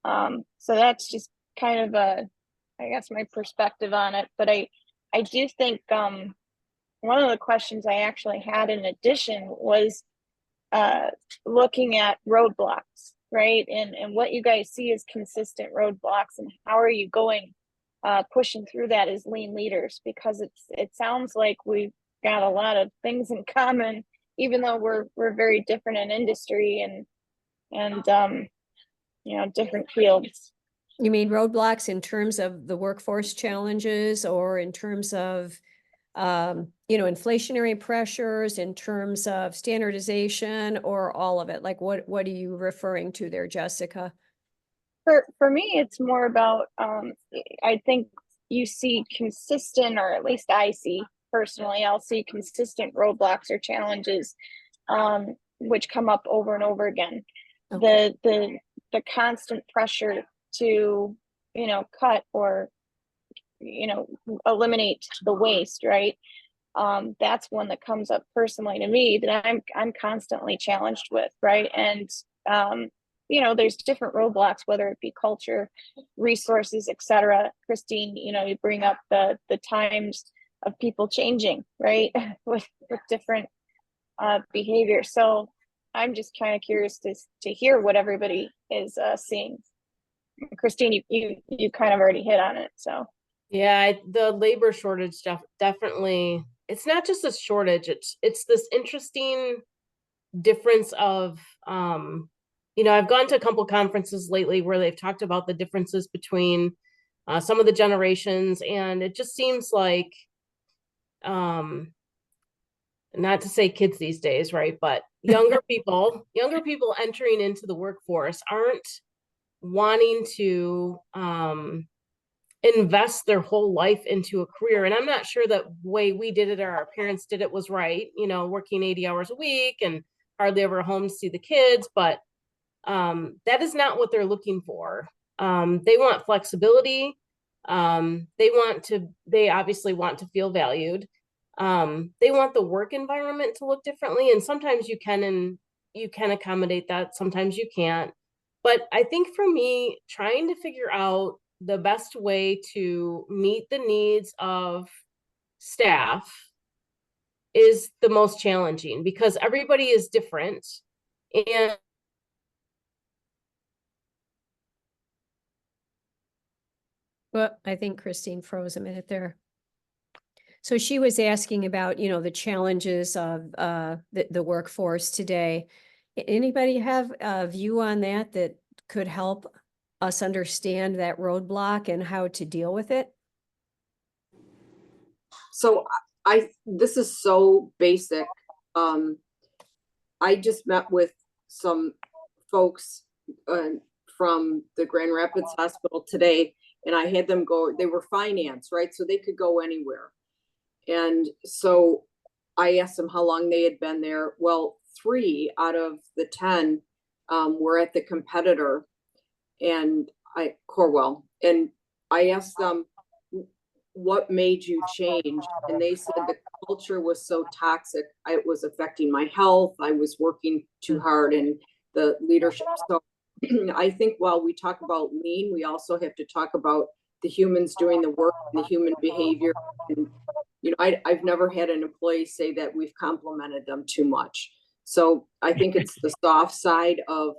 So that's just kind of I guess my perspective on it. But I do think one of the questions I actually had in addition was looking at roadblocks, right? And what you guys see as consistent roadblocks, and how are you going pushing through that as lean leaders? Because it sounds like we've got a lot of things in common, even though we're very different in industry and different fields. You mean roadblocks in terms of the workforce challenges, or in terms of, inflationary pressures, in terms of standardization, or all of it? Like, what are you referring to there, Jessica? For me, it's more about, I think you see consistent, or at least I see personally, I'll see consistent roadblocks or challenges, which come up over and over again. Okay. The constant pressure to, cut or, eliminate the waste, right? That's one that comes up personally to me that I'm constantly challenged with, right? And there's different roadblocks, whether it be culture, resources, etc. Christine, you bring up the times of people changing, right? with different behavior. So I'm just kind of curious to hear what everybody is seeing. Christine, you kind of already hit on it. So yeah, the labor shortage definitely. It's not just a shortage. It's this interesting difference of I've gone to a couple conferences lately where they've talked about the differences between some of the generations, and it just seems like not to say kids these days, right? But younger people entering into the workforce aren't wanting to invest their whole life into a career. And I'm not sure that way we did it or our parents did it was right, working 80 hours a week and hardly ever home to see the kids. But that is not what they're looking for. They want flexibility. They obviously want to feel valued. They want the work environment to look differently. And sometimes you can accommodate that. Sometimes you can't. But I think for me, trying to figure out the best way to meet the needs of staff is the most challenging, because everybody is different. And well, I think Christine froze a minute there. So she was asking about, the challenges of the workforce today. Anybody have a view on that could help us understand that roadblock and how to deal with it? So this is so basic. I just met with some folks from the Grand Rapids Hospital today, and I had them go, they were finance, right? So they could go anywhere. And so I asked them how long they had been there. Well, 3 out of the 10 were at the competitor, and Corewell. And I asked them, what made you change? And they said the culture was so toxic, it was affecting my health. I was working too hard, and the leadership. So I think while we talk about lean, we also have to talk about the humans doing the work and the human behavior. And I've never had an employee say that we've complimented them too much. So I think it's the soft side of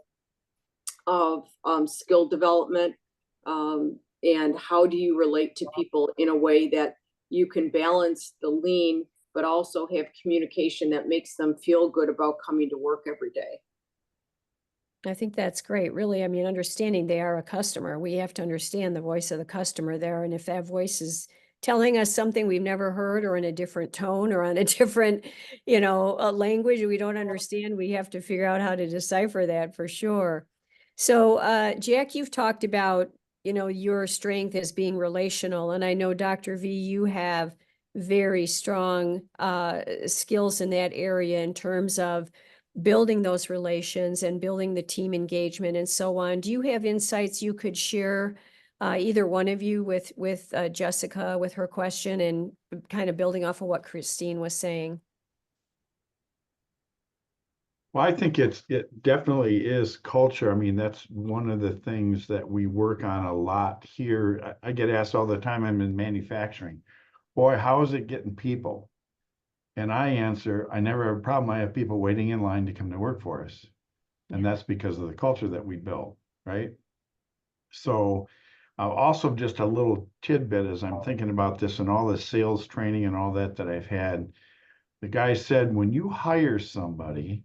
skill development, and how do you relate to people in a way that you can balance the lean, but also have communication that makes them feel good about coming to work every day. I think that's great. Really, I mean, understanding they are a customer. We have to understand the voice of the customer there. And if that voice is telling us something we've never heard or in a different tone or on a different, language we don't understand, we have to figure out how to decipher that for sure. So, Jack, you've talked about, your strength as being relational. And I know, Dr. V, you have very strong skills in that area in terms of building those relations and building the team engagement and so on. Do you have insights you could share, either one of you with Jessica with her question and kind of building off of what Christine was saying? Well, I think it definitely is culture. I mean, that's one of the things that we work on a lot here. I get asked all the time, I'm in manufacturing. Boy, how is it getting people? And I answer, I never have a problem. I have people waiting in line to come to work for us. And that's because of the culture that we built, right? So also just a little tidbit as I'm thinking about this and all the sales training and all that I've had. The guy said, when you hire somebody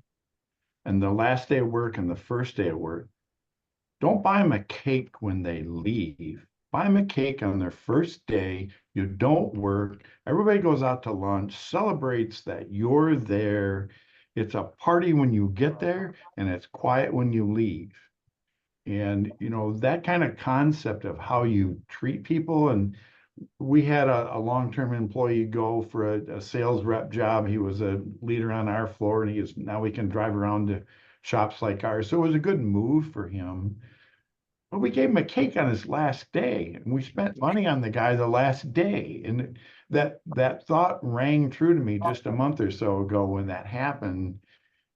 and the last day of work and the first day of work, don't buy them a cake when they leave. Buy them a cake on their first day. You don't work. Everybody goes out to lunch, celebrates that you're there. It's a party when you get there and it's quiet when you leave. And, that kind of concept of how you treat people. And we had a long-term employee go for a sales rep job. He was a leader on our floor and now he can drive around to shops like ours. So it was a good move for him. But we gave him a cake on his last day, and we spent money on the guy the last day. And that thought rang true to me just a month or so ago when that happened.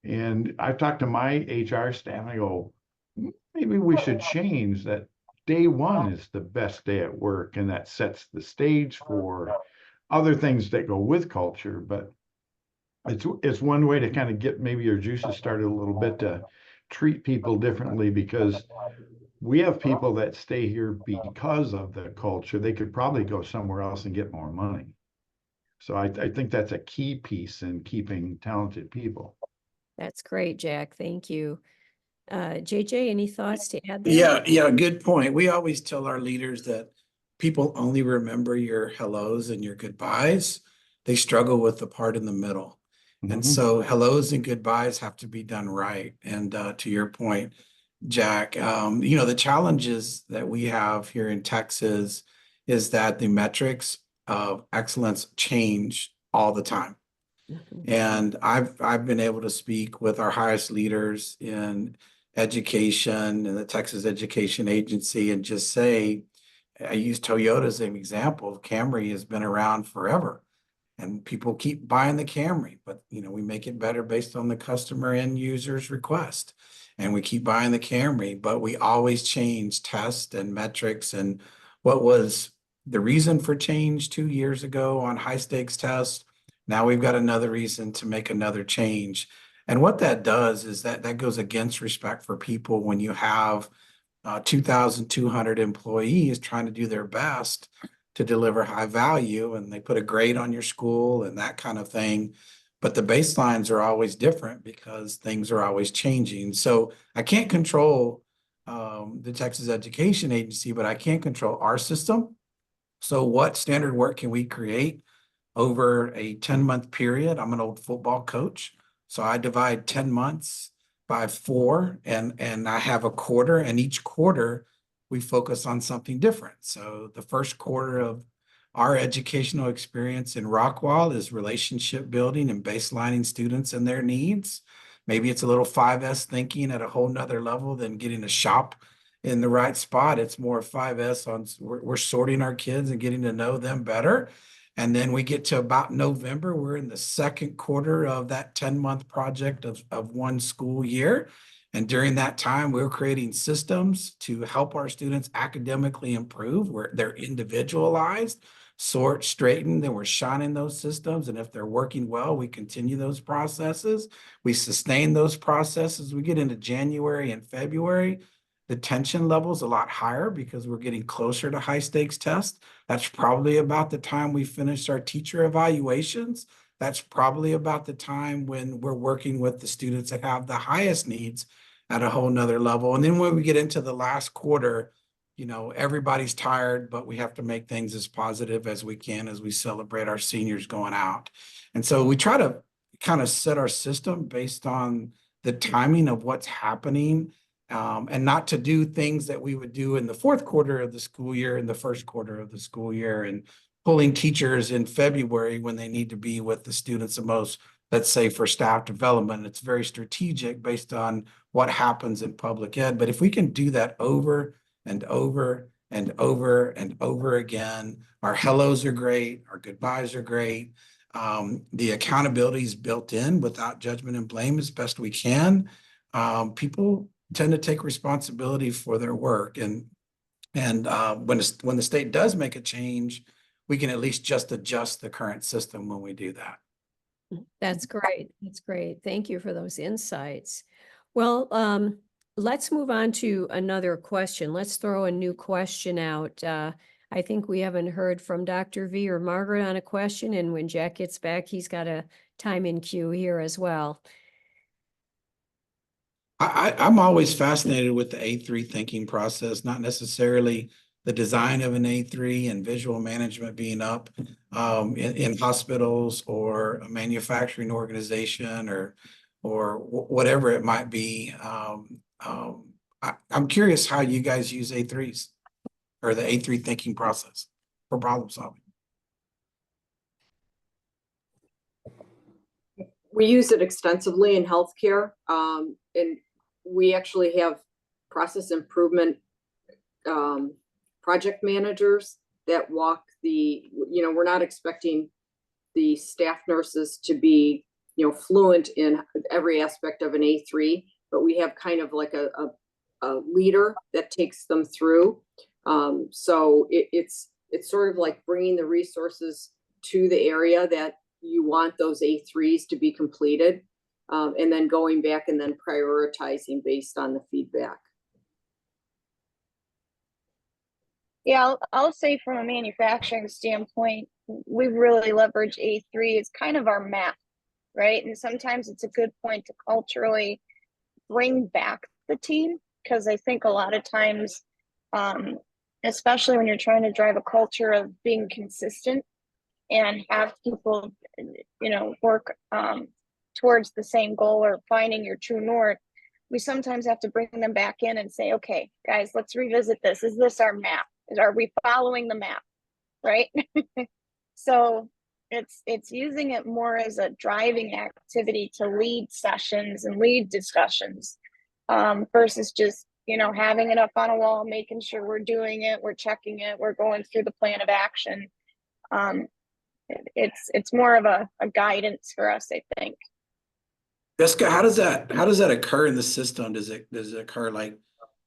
And I talked to my HR staff, and I go, maybe we should change that. Day one is the best day at work, and that sets the stage for other things that go with culture. But it's one way to kind of get maybe your juices started a little bit to treat people differently, because we have people that stay here because of the culture. They could probably go somewhere else and get more money. So I think that's a key piece in keeping talented people. That's great, Jack. Thank you. JJ, any thoughts to add there? Yeah, good point. We always tell our leaders that people only remember your hellos and your goodbyes. They struggle with the part in the middle. And so hellos and goodbyes have to be done right. And to your point, Jack, the challenges that we have here in Texas is that the metrics of excellence change all the time. And I've been able to speak with our highest leaders in education and the Texas Education Agency and just say, I use Toyota as an example. Camry has been around forever and people keep buying the Camry, but we make it better based on the customer end user's request. And we keep buying the Camry, but we always change tests and metrics. And what was the reason for change 2 years ago on high stakes tests? Now we've got another reason to make another change. And what that does is that goes against respect for people when you have 2,200 employees trying to do their best to deliver high value, and they put a grade on your school and that kind of thing. But the baselines are always different because things are always changing. So I can't control the Texas Education Agency, but I can control our system. So what standard work can we create over a 10-month period? I'm an old football coach, so I divide 10 months by 4, and I have a quarter, and each quarter we focus on something different. So the first quarter of our educational experience in Rockwall is relationship building and baselining students and their needs. Maybe it's a little 5S thinking at a whole nother level than getting a shop in the right spot. It's more 5S on we're sorting our kids and getting to know them better. And then we get to about November, we're in the second quarter of that 10-month project of one school year. And during that time, we're creating systems to help our students academically improve, where they're individualized, sort, straighten, then we're shining those systems. And if they're working well, we continue those processes. We sustain those processes. We get into January and February, the tension level is a lot higher because we're getting closer to high stakes tests. That's probably about the time we finish our teacher evaluations. That's probably about the time when we're working with the students that have the highest needs. at a whole nother level. And then when we get into the last quarter, everybody's tired, but we have to make things as positive as we can as we celebrate our seniors going out. And so we try to kind of set our system based on the timing of what's happening, and not to do things that we would do in the fourth quarter of the school year, in the first quarter of the school year, and pulling teachers in February when they need to be with the students the most, let's say for staff development. It's very strategic based on what happens in public ed. But if we can do that over and over and over and over again, our hellos are great, our goodbyes are great. The accountability is built in without judgment and blame as best we can. People tend to take responsibility for their work, and when the state does make a change, we can at least just adjust the current system when we do that. That's great. That's great. Thank you for those insights. Well, let's move on to another question. Let's throw a new question out. I think we haven't heard from Dr. V or Margaret on a question, and when Jack gets back, he's got a time in queue here as well. I'm always fascinated with the A3 thinking process, not necessarily the design of an A3 and visual management being up in hospitals or a manufacturing organization or whatever it might be. I'm curious how you guys use A3s or the A3 thinking process for problem solving. We use it extensively in healthcare, and we actually have process improvement project managers that walk we're not expecting the staff nurses to be, fluent in every aspect of an A3, but we have kind of like a leader that takes them through. So it's sort of like bringing the resources to the area that you want those A3s to be completed, and then going back and then prioritizing based on the feedback. Yeah, I'll say from a manufacturing standpoint, we really leverage A3. It's kind of our map, right? And sometimes it's a good point to culturally bring back the team, because I think a lot of times, especially when you're trying to drive a culture of being consistent and have people, work towards the same goal or finding your true north, we sometimes have to bring them back in and say, okay, guys, let's revisit this. Is this our map? Are we following the map? Right? So it's using it more as a driving activity to lead sessions and lead discussions, versus just, having it up on a wall, making sure we're doing it, we're checking it, we're going through the plan of action. It's more of a guidance for us, I think. Jessica, how does that occur in the system? Does it occur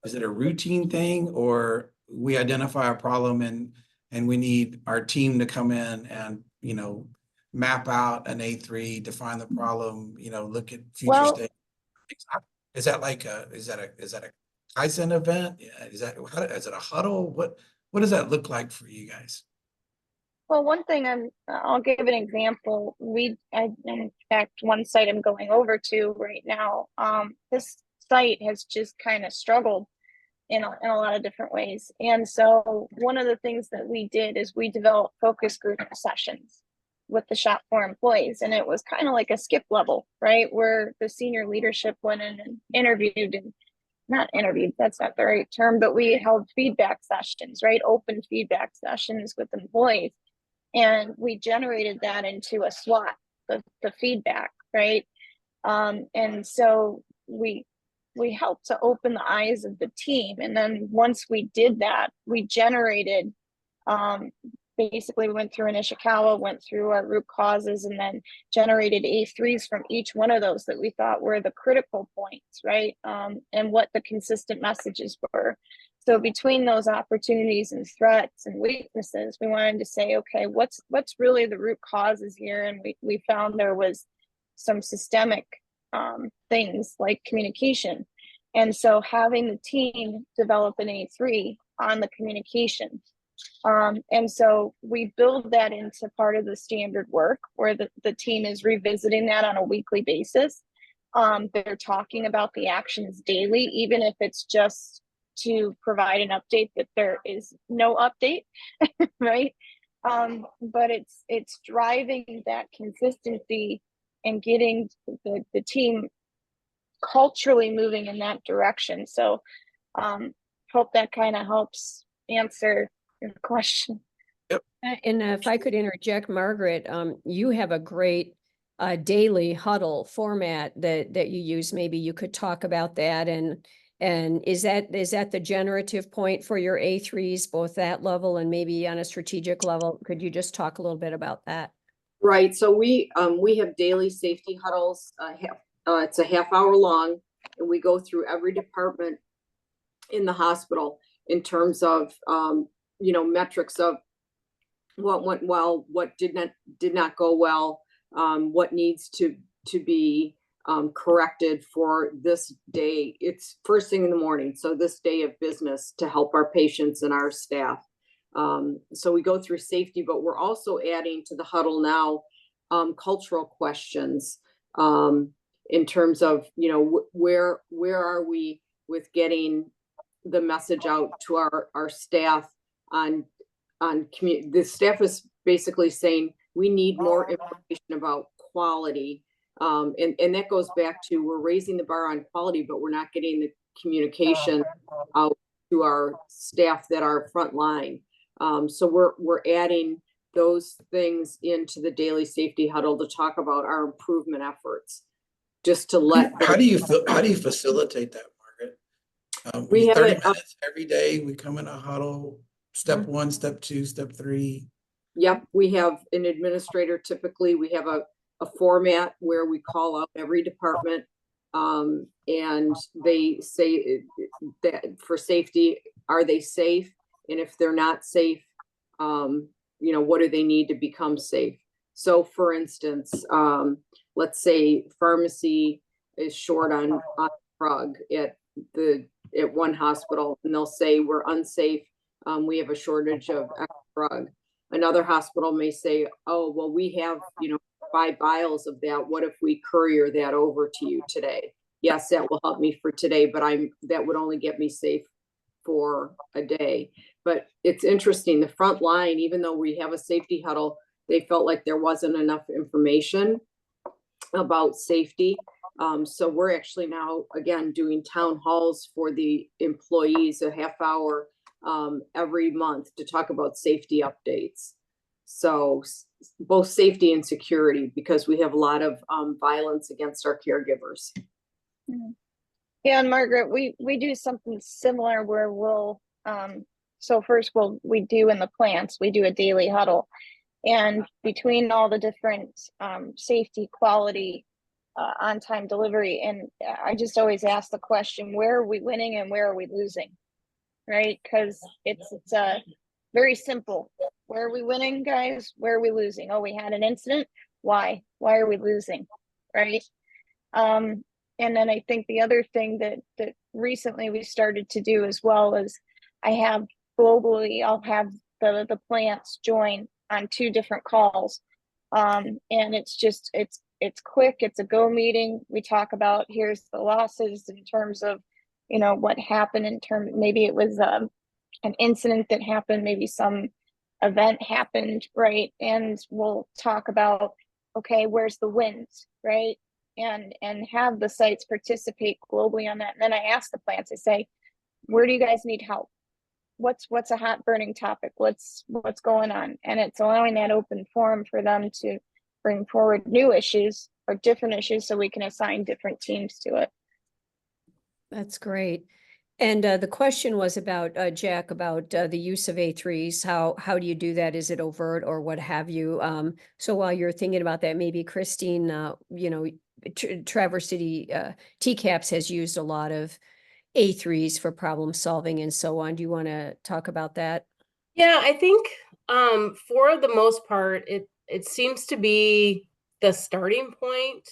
is it a routine thing, or we identify a problem and we need our team to come in and, map out an A3, define the problem, look at future state? Is that a Kaizen event? Is it a huddle? What does that look like for you guys? Well, one thing I'll give an example. In fact, one site I'm going over to right now, this site has just kind of struggled in a lot of different ways. And so one of the things that we did is we developed focus group sessions with the shop floor employees. And it was kind of like a skip level, right? Where the senior leadership went in and not interviewed, that's not the right term, but we held feedback sessions, right? Open feedback sessions with employees. And we generated that into a SWOT, the feedback, right? And so we helped to open the eyes of the team. And then once we did that, we generated, basically we went through an Ishikawa, went through our root causes, and then generated A3s from each one of those that we thought were the critical points, right? And what the consistent messages were. So between those opportunities and threats and weaknesses, we wanted to say, okay, what's really the root causes here? And we found there was some systemic things like communication. And so having the team develop an A3 on the communication. And so we build that into part of the standard work where the team is revisiting that on a weekly basis. They're talking about the actions daily, even if it's just to provide an update that there is no update, right? But it's driving that consistency and getting the team culturally moving in that direction. So hope that kind of helps answer your question. And if I could interject, Margaret, you have a great daily huddle format that you use. Maybe you could talk about that. And is that the generative point for your A3s, both that level and maybe on a strategic level? Could you just talk a little bit about that? Right, so we have daily safety huddles, it's a half hour long, and we go through every department in the hospital in terms of, metrics of what went well, what did not go well, what needs to be corrected for this day. It's first thing in the morning, so this day of business to help our patients and our staff. So we go through safety, but we're also adding to the huddle now cultural questions in terms of, where are we with getting the message out to our staff on the staff is basically saying we need more information about quality. And that goes back to, we're raising the bar on quality, but we're not getting the communication out to our staff that are frontline. So we're adding those things into the daily safety huddle to talk about our improvement efforts. Just to let. How do you facilitate that, Margaret? We have 30 it minutes every day. We come in a huddle. Step 1, step 2, step 3. Yep, we have an administrator. Typically, we have a format where we call out every department, and they say that for safety, are they safe? And if they're not safe, what do they need to become safe? So, for instance, let's say pharmacy is short on drug at one hospital, and they'll say we're unsafe. We have a shortage of drug. Another hospital may say, oh, well, we have, 5 vials of that. What if we courier that over to you today? Yes, that will help me for today, but that would only get me safe for a day. But it's interesting, the front line, even though we have a safety huddle, they felt like there wasn't enough information about safety. So we're actually now, again, doing town halls for the employees, a half hour every month to talk about safety updates. So both safety and security, because we have a lot of violence against our caregivers. Yeah, and Margaret, we do something similar where we'll so first we do in the plants, we do a daily huddle, and between all the different safety, quality, on-time delivery, and I just always ask the question, where are we winning and where are we losing? Right? Because it's very simple. Where are we winning, guys? Where are we losing? Oh, we had an incident. Why are we losing? Right? And then I think the other thing that recently we started to do as well is I'll have the plants join on 2 different calls. And it's quick, it's a go meeting. We talk about, here's the losses in terms of, what happened maybe it was an incident that happened, maybe some event happened, right? And we'll talk about, okay, where's the wins, right? And have the sites participate globally on that. And then I ask the plants, I say, where do you guys need help? What's a hot burning topic? What's going on? And it's allowing that open forum for them to bring forward new issues or different issues so we can assign different teams to it. That's great. And the question was about, Jack, about the use of A3s. How do you do that? Is it overt or what have you? So while you're thinking about that, maybe Christine, Traverse City TCAPS has used a lot of A3s for problem solving and so on. Do you want to talk about that? Yeah, I think for the most part, it seems to be the starting point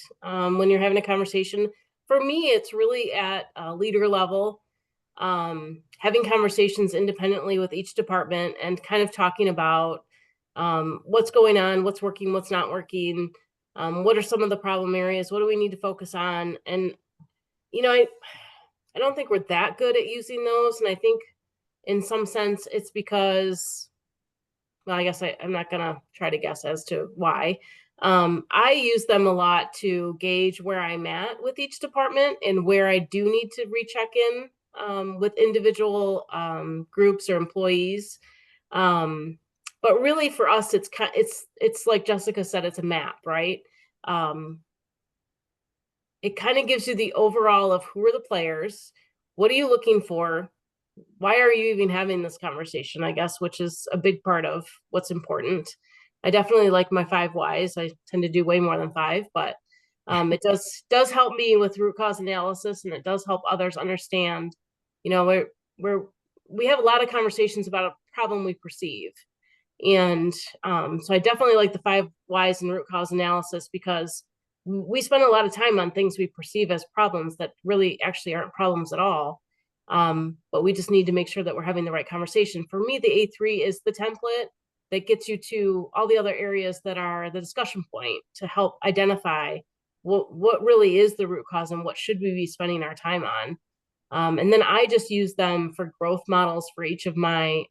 when you're having a conversation. For me, it's really at a leader level, having conversations independently with each department and kind of talking about what's going on, what's working, what's not working, What are some of the problem areas? What do we need to focus on? And, you know, I don't think we're that good at using those. And I think in some sense it's because, well, I guess I'm not going to try to guess as to why. I use them a lot to gauge where I'm at with each department and where I do need to recheck in with individual groups or employees. But really for us, it's like Jessica said, it's a map, right? It kind of gives you the overall of who are the players, what are you looking for, why are you even having this conversation, I guess, which is a big part of what's important. I definitely like my 5 whys. I tend to do way more than 5, but it does help me with root cause analysis, and it does help others understand, you know, we have a lot of conversations about a problem we perceive. And so I definitely like the 5 whys and root cause analysis, because we spend a lot of time on things we perceive as problems that really actually aren't problems at all. But we just need to make sure that we're having the right conversation. For me, the A3 is the template that gets you to all the other areas that are the discussion point to help identify what really is the root cause and what should we be spending our time on. And then I just use them for growth models for each of my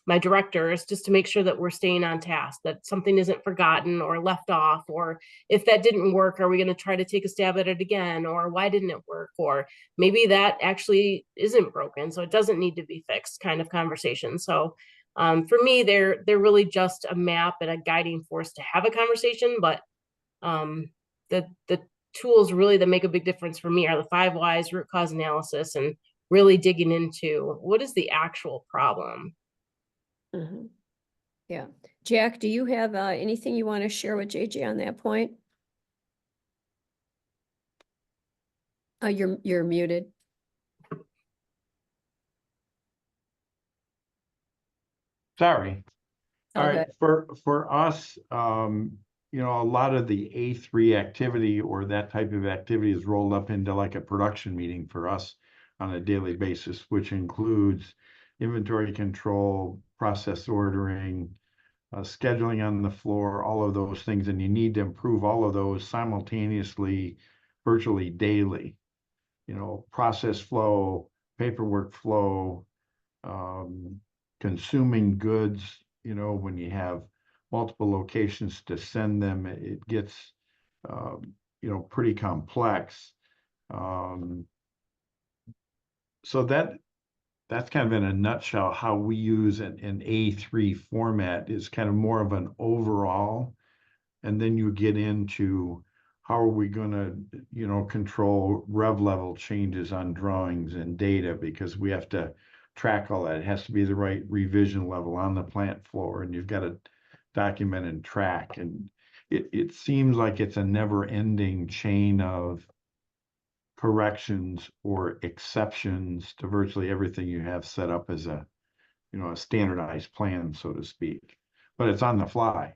my directors, just to make sure that we're staying on task, that something isn't forgotten or left off, or if that didn't work, are we going to try to take a stab at it again, or why didn't it work, or maybe that actually isn't broken, so it doesn't need to be fixed kind of conversation. So for me, they're really just a map and a guiding force to have a conversation, but the tools really that make a big difference for me are the 5 whys, root cause analysis, and really digging into what is the actual problem. Mhm. Yeah. Jack, do you have anything you want to share with JJ on that point? You're muted. Sorry. All All right, for us, you know, a lot of the A3 activity or that type of activity is rolled up into like a production meeting for us on a daily basis, which includes inventory control, process ordering, scheduling on the floor, all of those things. And you need to improve all of those simultaneously, virtually daily. You know, process flow, paperwork flow, consuming goods. You know, when you have multiple locations to send them, it gets, you know, pretty complex. So that's kind of in a nutshell how we use an A3 format, is kind of more of an overall. And then you get into how are we going to, you know, control rev level changes on drawings and data, because we have to track all that. It has to be the right revision level on the plant floor, and you've got to document and track. And it seems like it's a never ending chain of corrections or exceptions to virtually everything you have set up as a, you know, a standardized plan, so to speak. But it's on the fly.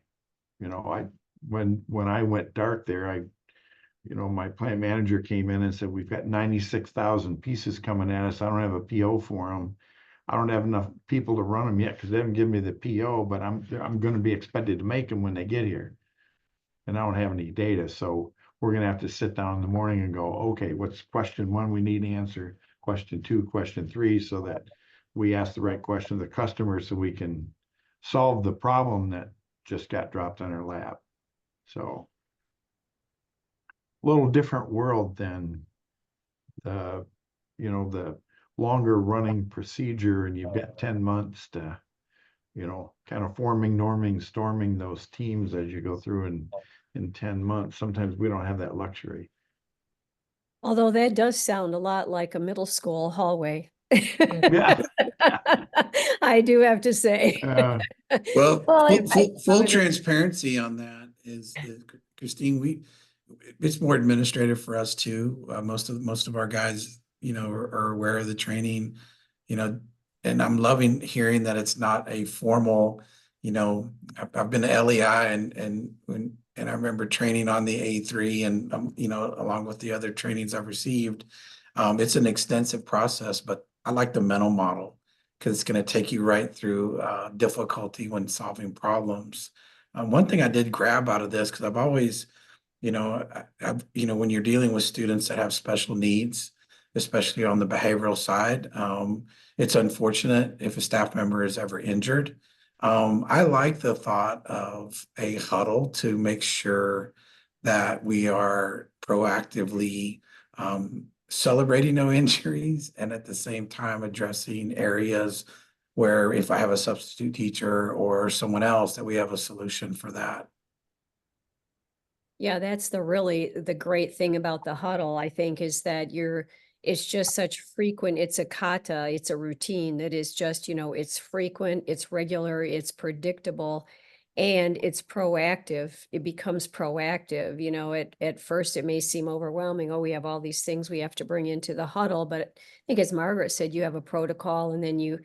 You know, when I went dark there, you know, my plant manager came in and said, we've got 96,000 pieces coming at us. I don't have a PO for them. I don't have enough people to run them yet because they haven't given me the PO, but I'm going to be expected to make them when they get here. And I don't have any data. So we're going to have to sit down in the morning and go, okay, what's question 1 we need to answer, question 2, question 3, so that we ask the right question to the customer so we can solve the problem that just got dropped on our lap. So a little different world than the, you know, the longer running procedure, and you've got 10 months to, you know, kind of forming, norming, storming those teams as you go through in 10 months. Sometimes we don't have that luxury. Although that does sound a lot like a middle school hallway. Yeah. I do have to say. Well, Well, full transparency on that is Christine, it's more administrative for us too. Most of our guys, you know, are aware of the training, you know, and I'm loving hearing that it's not a formal, you know, I've been to LEI and I remember training on the A3 and, you know, along with the other trainings I've received. It's an extensive process, but I like the mental model because it's going to take you right through difficulty when solving problems. One thing I did grab out of this, because I've always, when you're dealing with students that have special needs, especially on the behavioral side, it's unfortunate if a staff member is ever injured. I like the thought of a huddle to make sure that we are proactively celebrating no injuries and at the same time addressing areas where if I have a substitute teacher or someone else, that we have a solution for that. Yeah, that's the great thing about the huddle, I think, is that it's just such frequent, it's a kata, it's a routine that is just, it's frequent, it's regular, it's predictable, and it's proactive. It becomes proactive. At first it may seem overwhelming. Oh, we have all these things we have to bring into the huddle, but I think as Margaret said, you have a protocol and then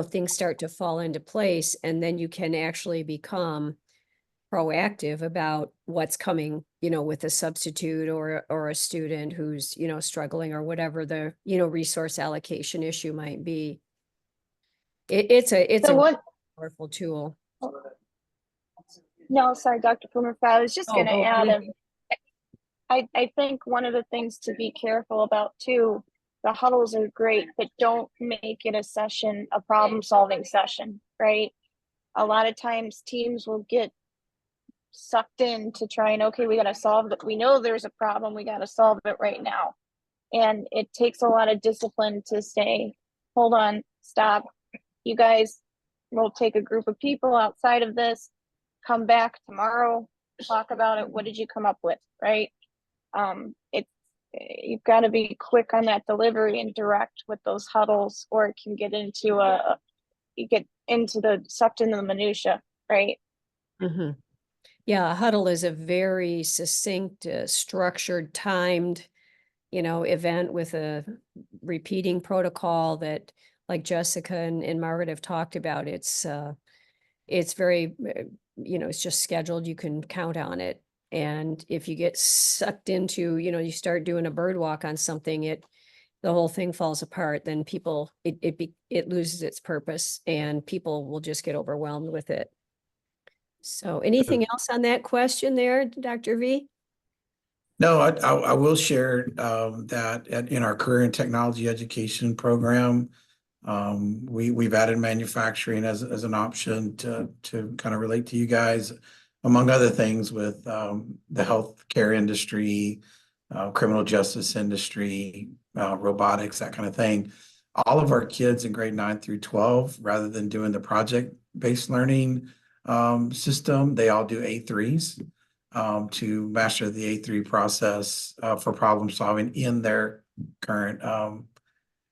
things start to fall into place, and then you can actually become proactive about what's coming, with a substitute or a student who's, struggling or whatever the, resource allocation issue might be. It's So a what, powerful tool. no, sorry, Dr. Blumenfeld, I was just Oh, gonna go add, ahead. I think one of the things to be careful about too, the huddles are great, but don't make it a problem solving session, right? A lot of times teams will get sucked in to try and, okay, we got to solve it. We know there's a problem. We got to solve it right now. And it takes a lot of discipline to say, hold on, stop. You guys will take a group of people outside of this, come back tomorrow, talk about it. What did you come up with? Right. You've got to be quick on that delivery and direct with those huddles, or it can get into sucked into the minutia, right? Mm-hmm. Yeah, a huddle is a very succinct, structured, timed, event with a repeating protocol that, like Jessica and Margaret have talked about, it's very, it's just scheduled. You can count on it. And if you get sucked into, you start doing a bird walk on something, the whole thing falls apart. Then it loses its purpose and people will just get overwhelmed with it. So anything else on that question there, Dr. V? No, I will share that in our career and technology education program, we've added manufacturing as an option to kind of relate to you guys, among other things with the healthcare industry, criminal justice industry, robotics, that kind of thing. All of our kids in grade 9 through 12, rather than doing the project-based learning system, they all do A3s to master the A3 process for problem solving in their current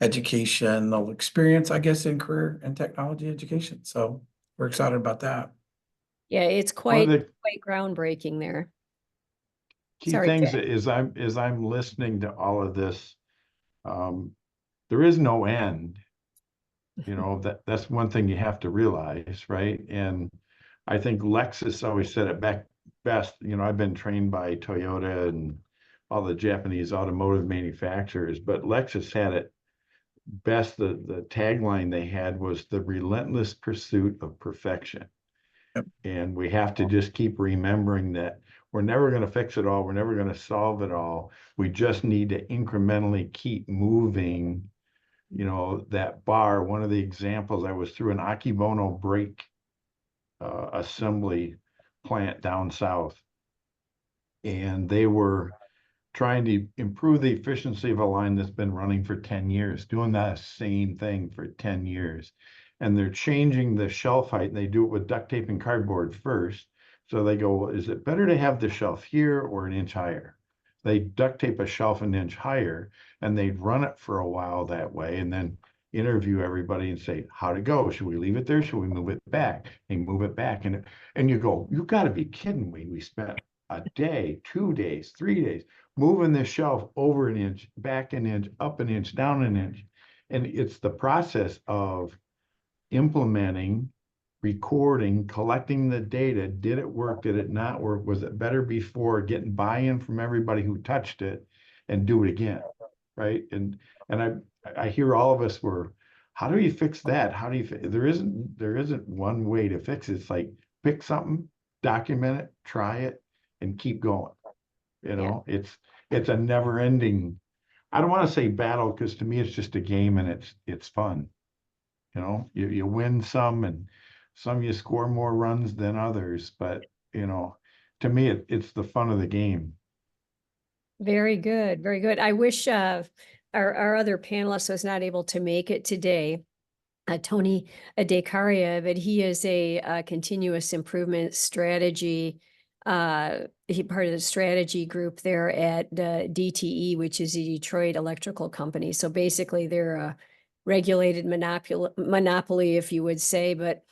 educational experience, I guess, in career and technology education. So we're excited about that. Yeah, it's One of quite the groundbreaking there. key Sorry, things Jack. is I'm listening to all of this. There is no end. That's one thing you have to realize, right? And I think Lexus always said it best. I've been trained by Toyota and all the Japanese automotive manufacturers, but Lexus had it best. The tagline they had was the relentless pursuit of perfection. Yep. And we have to just keep remembering that we're never going to fix it all. We're never going to solve it all. We just need to incrementally keep moving, that bar. One of the examples, I was through an Akebono brake assembly plant down south, and they were trying to improve the efficiency of a line that's been running for 10 years, doing that same thing for 10 years. And they're changing the shelf height, and they do it with duct tape and cardboard first. So they go, is it better to have the shelf here or an inch higher? They duct tape a shelf an inch higher, and they'd run it for a while that way, and then interview everybody and say, how'd it go? Should we leave it there? Should we move it back? They move it back. And you go, you got to be kidding me. We spent a day, 2 days, 3 days moving this shelf over an inch, back an inch, up an inch, down an inch. And it's the process of implementing, recording, collecting the data. Did it work? Did it not work? Was it better before? Getting buy-in from everybody who touched it and do it again, right? And I hear all of us were, how do you fix that? How do you there isn't one way to fix it. It's like pick something document it, try it, and keep going. You know, it's a never ending, I don't want to say battle, because to me it's just a game and it's fun. You know, you win some and some you score more runs than others, but you know, to me it's the fun of the game. Very good, very good. I wish our other panelist was not able to make it today. Tony Adekaria, but he is a continuous improvement strategy. He part of the strategy group there at DTE, which is the Detroit Electrical Company. So basically, they're a regulated monopoly, if you would say. But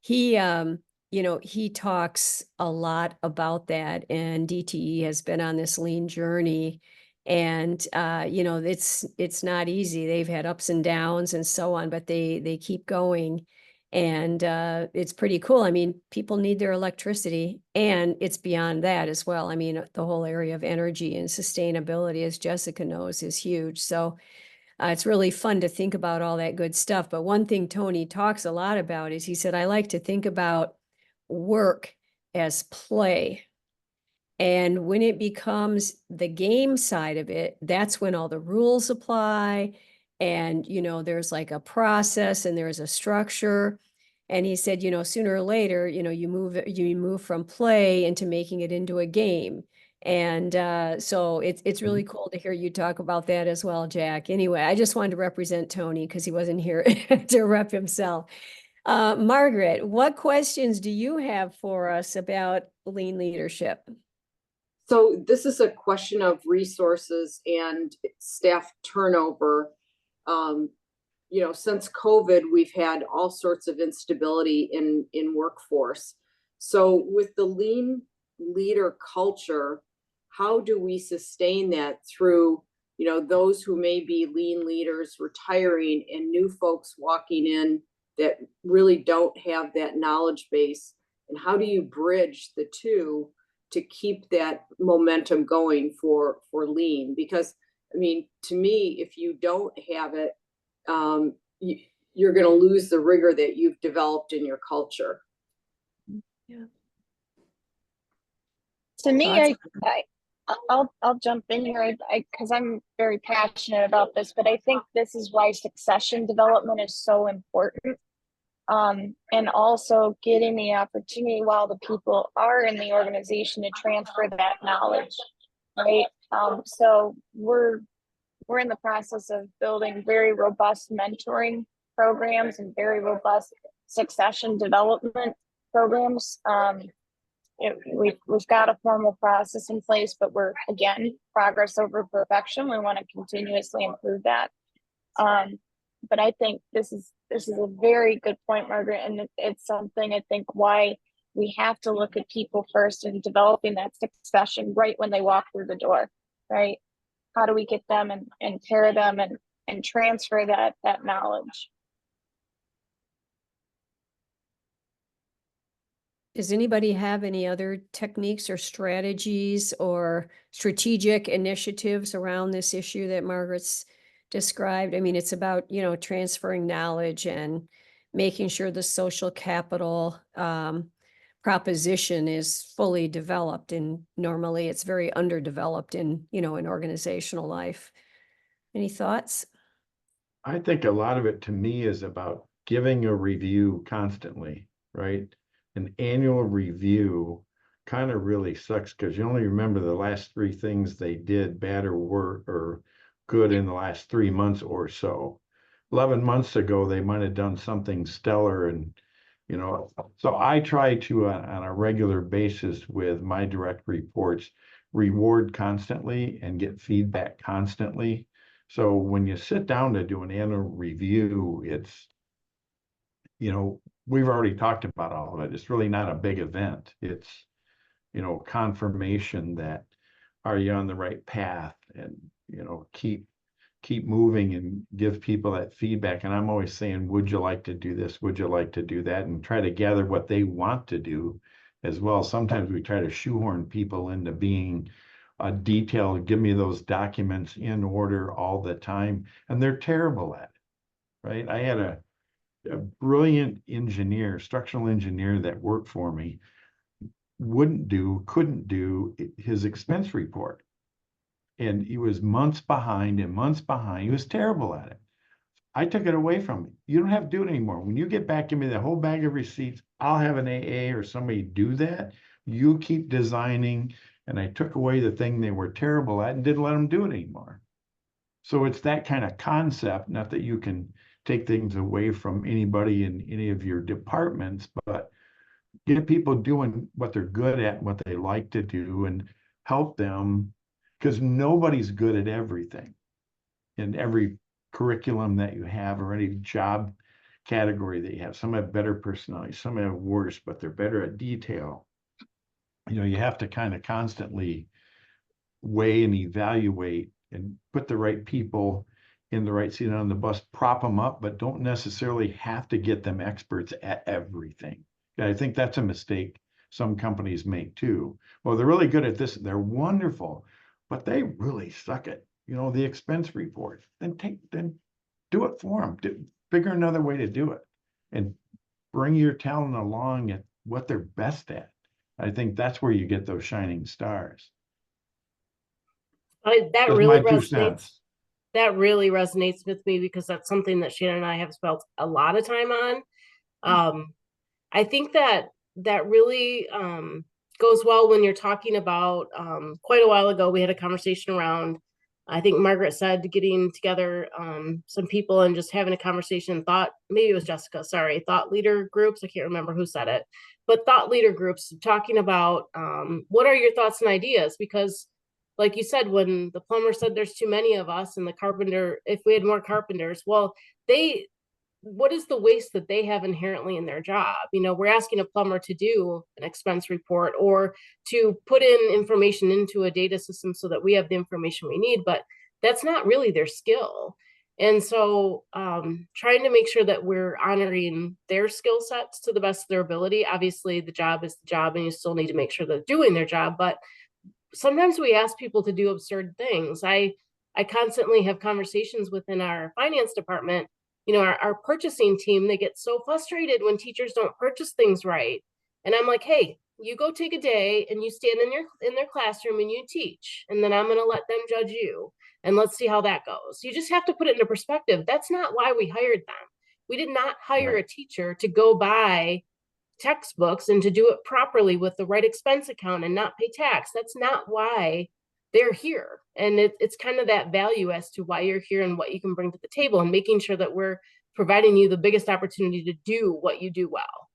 he, you know, he talks a lot about that, and DTE has been on this lean journey. And you know, it's not easy. They've had ups and downs and so on, but they keep going. And it's pretty cool. I mean, people need their electricity, and it's beyond that as well. I mean, the whole area of energy and sustainability, as Jessica knows, is huge. So it's really fun to think about all that good stuff. But one thing Tony talks a lot about is, he said, I like to think about work as play. And when it becomes the game side of it, that's when all the rules apply. And, you know, there's like a process and there's a structure. And he said, you know, sooner or later, you know, you move from play into making it into a game. And so it's really cool to hear you talk about that as well, Jack. Anyway, I just wanted to represent Tony because he wasn't here to rep himself. Margaret, what questions do you have for us about lean leadership? So this is a question of resources and staff turnover. You know, since COVID, we've had all sorts of instability in workforce. So with the lean leader culture, how do we sustain that through, you know, those who may be lean leaders retiring and new folks walking in that really don't have that knowledge base? And how do you bridge the two to keep that momentum going for lean? Because I mean, to me, if you don't have it, you're going to lose the rigor that you've developed in your culture. Yeah. To me, I'll jump in here because I'm very passionate about this, but I think this is why succession development is so important. And also getting the opportunity while the people are in the organization to transfer that knowledge, right? So we're in the process of building very robust mentoring programs and very robust succession development programs. We've got a formal process in place, but we're, again, progress over perfection. We want to continuously improve that. But I think this is a very good point, Margaret, and it's something I think why we have to look at people first and developing that succession right when they walk through the door, right? How do we get them and pair them and transfer that knowledge? Does anybody have any other techniques or strategies or strategic initiatives around this issue that Margaret's described? I mean, it's about, you know, transferring knowledge and making sure the social capital proposition is fully developed, and normally it's very underdeveloped in, you know, in organizational life. Any thoughts? I think a lot of it to me is about giving a review constantly, right? An annual review kind of really sucks because you only remember the last 3 things they did, bad or good, in the last 3 months or so. 11 months ago, they might have done something stellar, and you know, so I try to on a regular basis with my direct reports, reward constantly and get feedback constantly. So when you sit down to do an annual review, it's, you know, we've already talked about all of it. It's really not a big event. It's, you know, confirmation that, are you on the right path, and, you know, keep moving and give people that feedback. And I'm always saying, would you like to do this? Would you like to do that? And try to gather what they want to do as well. Sometimes we try to shoehorn people into being detailed, give me those documents in order all the time. And they're terrible at it, right? I had a brilliant engineer, structural engineer that worked for me. couldn't do his expense report. And he was months behind and months behind. He was terrible at it. I took it away from him. You don't have to do it anymore. When you get back, give me the whole bag of receipts. I'll have an AA or somebody do that. You keep designing. And I took away the thing they were terrible at and didn't let them do it anymore. So it's that kind of concept, not that you can take things away from anybody in any of your departments, but get people doing what they're good at, what they like to do, and help them, because nobody's good at everything in every curriculum that you have or any job category that you have. Some have better personality, some have worse, but they're better at detail. You know, you have to kind of constantly weigh and evaluate and put the right people in the right seat on the bus, prop them up, but don't necessarily have to get them experts at everything. I think that's a mistake some companies make too. Well, they're really good at this, they're wonderful, but they really suck at, you know, the expense report. Then do it for them. Figure another way to do it and bring your talent along at what they're best at. I think that's where you get those shining stars. That That's really my 2 resonates. cents. That really resonates with me because that's something that Shannon and I have spent a lot of time on. I think that really goes well when you're talking about quite a while ago, we had a conversation around, I think Margaret said, getting together some people and just having a conversation, maybe it was Jessica, sorry, thought leader groups. I can't remember who said it, but thought leader groups talking about what are your thoughts and ideas? Because like you said, when the plumber said there's too many of us and the carpenter, if we had more carpenters, well, what is the waste that they have inherently in their job? You know, we're asking a plumber to do an expense report or to put in information into a data system so that we have the information we need, but that's not really their skill. And so trying to make sure that we're honoring their skill sets to the best of their ability. Obviously, the job is the job and you still need to make sure they're doing their job, but sometimes we ask people to do absurd things. I constantly have conversations within our finance department. You know, our purchasing team, they get so frustrated when teachers don't purchase things right. And I'm like, hey, you go take a day and you stand in their classroom and you teach, and then I'm going to let them judge you. And let's see how that goes. You just have to put it into perspective. That's not why we hired them. We did not hire Right. a teacher to go buy textbooks and to do it properly with the right expense account and not pay tax. That's not why they're here. And it's kind of that value as to why you're here and what you can bring to the table, and making sure that we're providing you the biggest opportunity to do what you do well.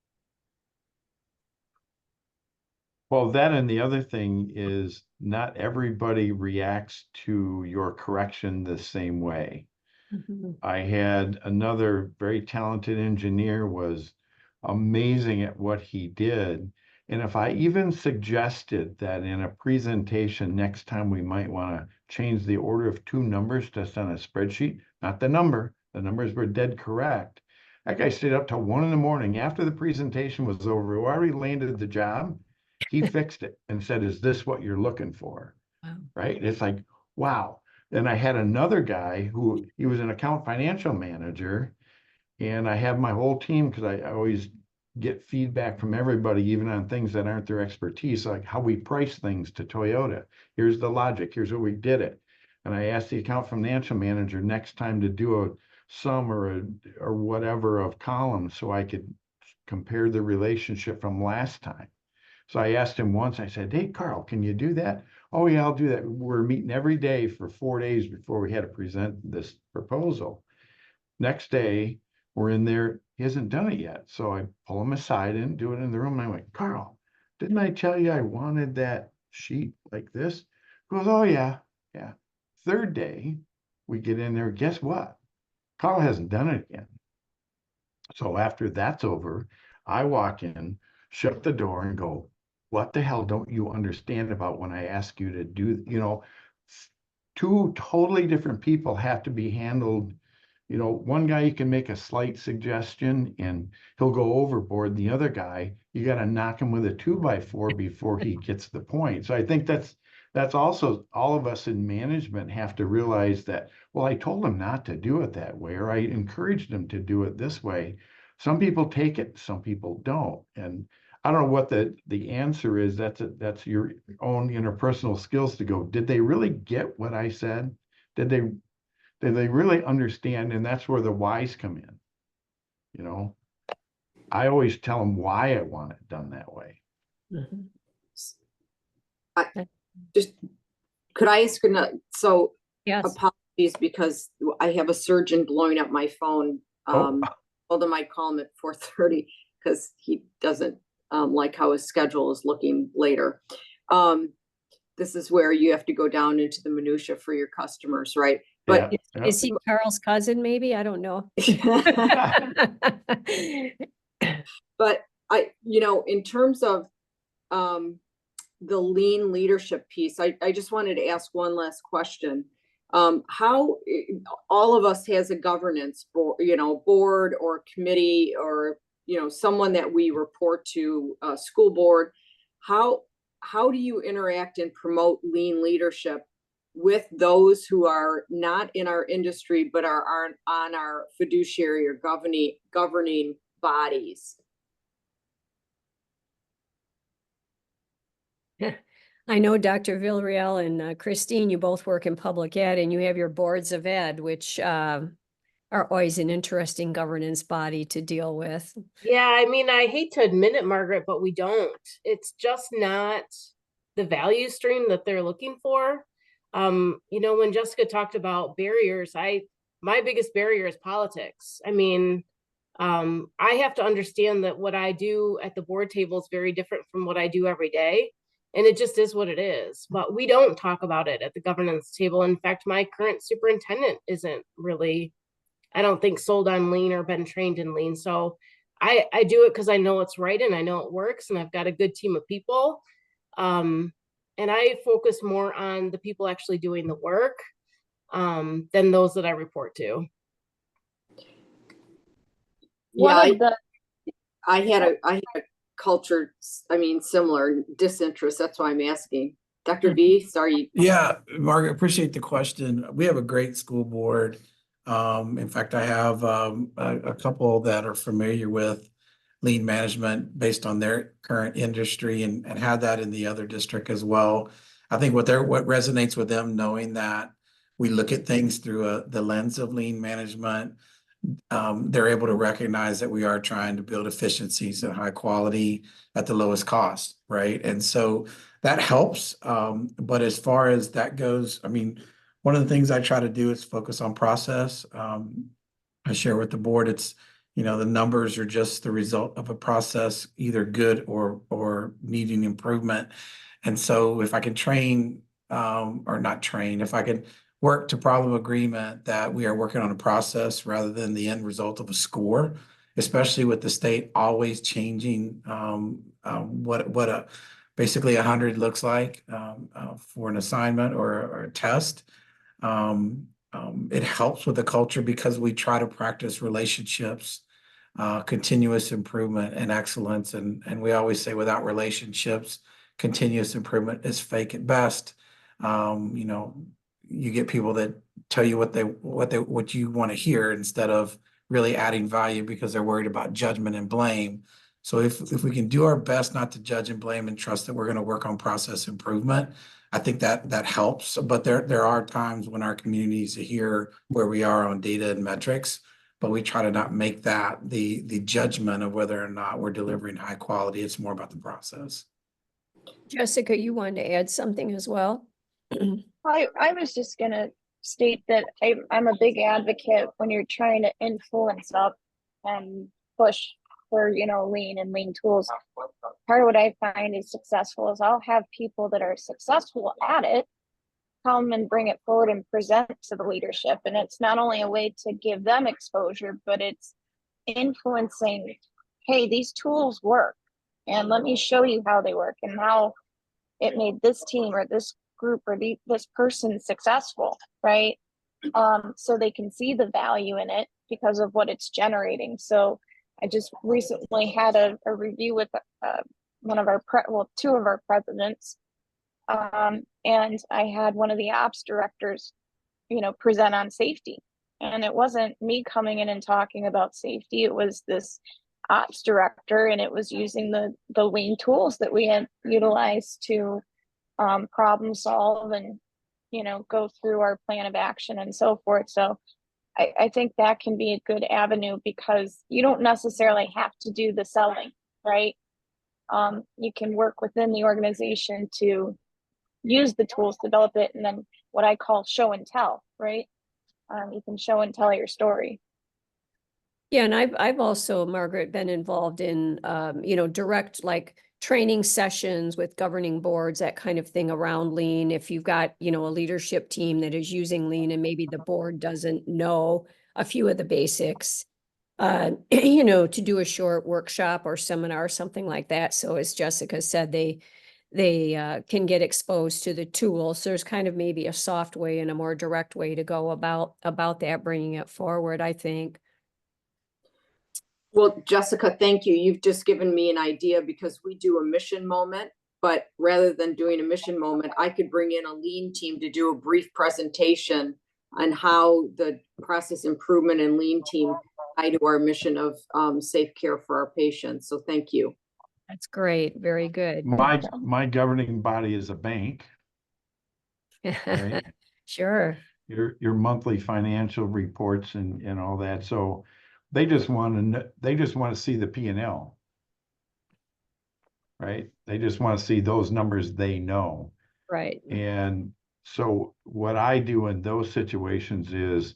Well, that and the other thing is not everybody reacts to your correction the same way. I had another very talented engineer, was amazing at what he did. And if I even suggested that in a presentation, next time we might want to change the order of 2 numbers just on a spreadsheet, not the numbers were dead correct. That guy stayed up till 1 a.m. after the presentation was over. We already landed the job. He fixed it and said, "Is this what you're looking for?" Wow. Right? It's like, wow. Then I had another guy who, he was an account financial manager, and I have my whole team, because I always get feedback from everybody, even on things that aren't their expertise, like how we price things to Toyota. Here's the logic, here's what we did it. And I asked the account financial manager next time to do a sum or whatever of columns so I could compare the relationship from last time. So I asked him once, I said, "Hey, Carl, can you do that?" "Oh yeah, I'll do that." We're meeting every day for 4 days before we had to present this proposal. Next day, we're in there, he hasn't done it yet. So I pull him aside and do it in the room. And I went, "Carl, didn't I tell you I wanted that sheet like this?" He goes, "Oh yeah, yeah." Third day, we get in there, guess what? Carl hasn't done it again. So after that's over, I walk in, shut the door and go, "What the hell don't you understand about when I ask you to do, you know, 2 totally different people have to be handled. You know, one guy, you can make a slight suggestion and he'll go overboard. The other guy, you got to knock him with a 2x4 before he gets the point." So I think that's also, all of us in management have to realize that, well, I told him not to do it that way, or I encouraged him to do it this way. Some people take it, some people don't. And I don't know what the answer is. That's your own interpersonal skills to go, did they really get what I said? Did they really understand? And that's where the whys come in. You know, I always tell them why I want it done that way. Mhm. Just, could I ask another, so Yes. apologies because I have a surgeon blowing up my phone. Oh. Told him I'd call him at 4:30 because he doesn't like how his schedule is looking later. This is where you have to go down into the minutia for your customers, right? But Yeah. Is he Carl's cousin, maybe? I don't know. but in terms of the lean leadership piece, I just wanted to ask one last question. How all of us has a governance board or committee or someone that we report to, school board. How do you interact and promote lean leadership with those who are not in our industry but are on our fiduciary or governing bodies? I know Dr. Villarreal and Christine, you both work in public ed and you have your boards of ed, which are always an interesting governance body to deal with. Yeah, I mean, I hate to admit it, Margaret, but we don't. It's just not the value stream that they're looking for. When Jessica talked about barriers, my biggest barrier is politics. I mean, I have to understand that what I do at the board table is very different from what I do every day. And it just is what it is. But we don't talk about it at the governance table. In fact, my current superintendent isn't really, I don't think, sold on lean or been trained in lean. So I do it because I know it's right and I know it works and I've got a good team of people. And I focus more on the people actually doing the work than those that I report to. I had a culture, similar disinterest. That's why I'm asking. Dr. V, sorry. Yeah, Margaret, appreciate the question. We have a great school board. In fact, I have a couple that are familiar with lean management based on their current industry and had that in the other district as well. I think what resonates with them, knowing that we look at things through the lens of lean management, they're able to recognize that we are trying to build efficiencies and high quality at the lowest cost, right? And so that helps. But as far as that goes, one of the things I try to do is focus on process. I share with the board, it's, the numbers are just the result of a process, either good or needing improvement. And so if I can train, or not train, if I can work to problem agreement that we are working on a process rather than the end result of a score, especially with the state always changing what basically 100 looks like for an assignment or a test. It helps with the culture because we try to practice relationships, continuous improvement and excellence. And we always say without relationships, continuous improvement is fake at best. You get people that tell you what you want to hear instead of really adding value because they're worried about judgment and blame. So if we can do our best not to judge and blame and trust that we're going to work on process improvement, I think that helps. But there are times when our communities hear where we are on data and metrics, but we try to not make that the judgment of whether or not we're delivering high quality. It's more about the process. Jessica, you wanted to add something as well? I was just going to state that I'm a big advocate when you're trying to influence up and push for, lean and lean tools. Part of what I find is successful is I'll have people that are successful at it come and bring it forward and present to the leadership. And it's not only a way to give them exposure, but it's influencing, hey, these tools work. And let me show you how they work and how it made this team or this group or this person successful, right? So they can see the value in it because of what it's generating. So I just recently had a review with two of our presidents, and I had one of the ops directors, present on safety. And it wasn't me coming in and talking about safety. It was this ops director, and it was using the lean tools that we had utilized to problem solve and, you know, go through our plan of action and so forth. So I think that can be a good avenue because you don't necessarily have to do the selling, right? You can work within the organization to use the tools, develop it, and then what I call show and tell, right? You can show and tell your story. Yeah, and I've also, Margaret, been involved in, you know, direct like training sessions with governing boards, that kind of thing around lean. If you've got, you know, a leadership team that is using lean and maybe the board doesn't know a few of the basics, you know, to do a short workshop or seminar, something like that. So as Jessica said, they can get exposed to the tools. So there's kind of maybe a soft way and a more direct way to go about that, bringing it forward, I think. Well, Jessica, thank you. You've just given me an idea because we do a mission moment, but rather than doing a mission moment, I could bring in a lean team to do a brief presentation on how the process improvement and lean team tie to our mission of safe care for our patients. So thank you. That's great. Very good. My governing body is a bank, right? Sure. Your monthly financial reports and all that. So they just want to see the P&L, right? They just want to see those numbers they know. Right. And so what I do in those situations is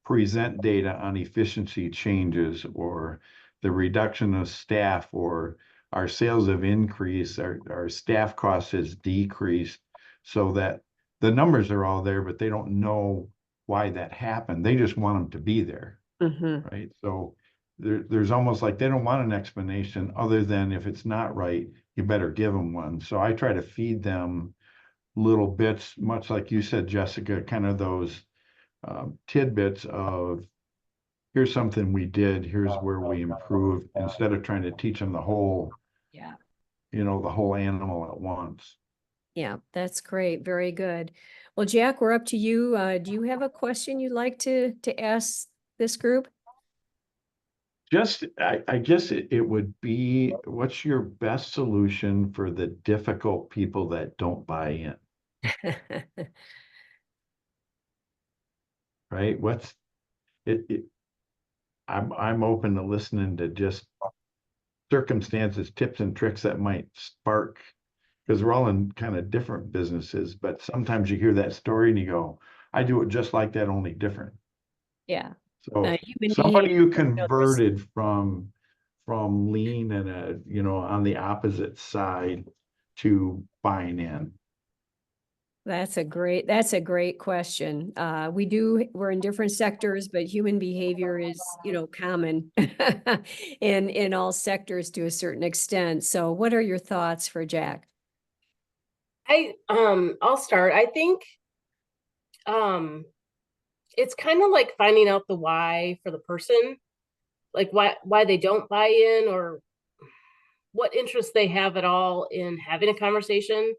present data on efficiency changes or the reduction of staff, or our sales have increased, our staff cost has decreased, so that the numbers are all there, but they don't know why that happened. They just want them to be there. Mm-hmm. Right. So there's almost like they don't want an explanation other than if it's not right, you better give them one. So I try to feed them little bits, much like you said, Jessica, kind of those tidbits of here's something we did, here's where we improved, instead of trying to teach them the whole, Yeah. you know, the whole animal at once. Yeah, that's great. Very good. Well, Jack, we're up to you. Do you have a question you'd like to ask this group? Just, I guess it would be, what's your best solution for the difficult people that don't buy in, right? What's it I'm open to listening to just circumstances, tips and tricks that might spark, because we're all in kind of different businesses, but sometimes you hear that story and you go, I do it just like that, only different. Yeah. So Human somebody behavior, you you know, there's- converted from lean and you know, on the opposite side to buying in. That's a great question. We're in different sectors, but human behavior is, you know, common in all sectors to a certain extent. So what are your thoughts for Jack? I'll start. I think it's kind of like finding out the why for the person, like why they don't buy in or what interest they have at all in having a conversation.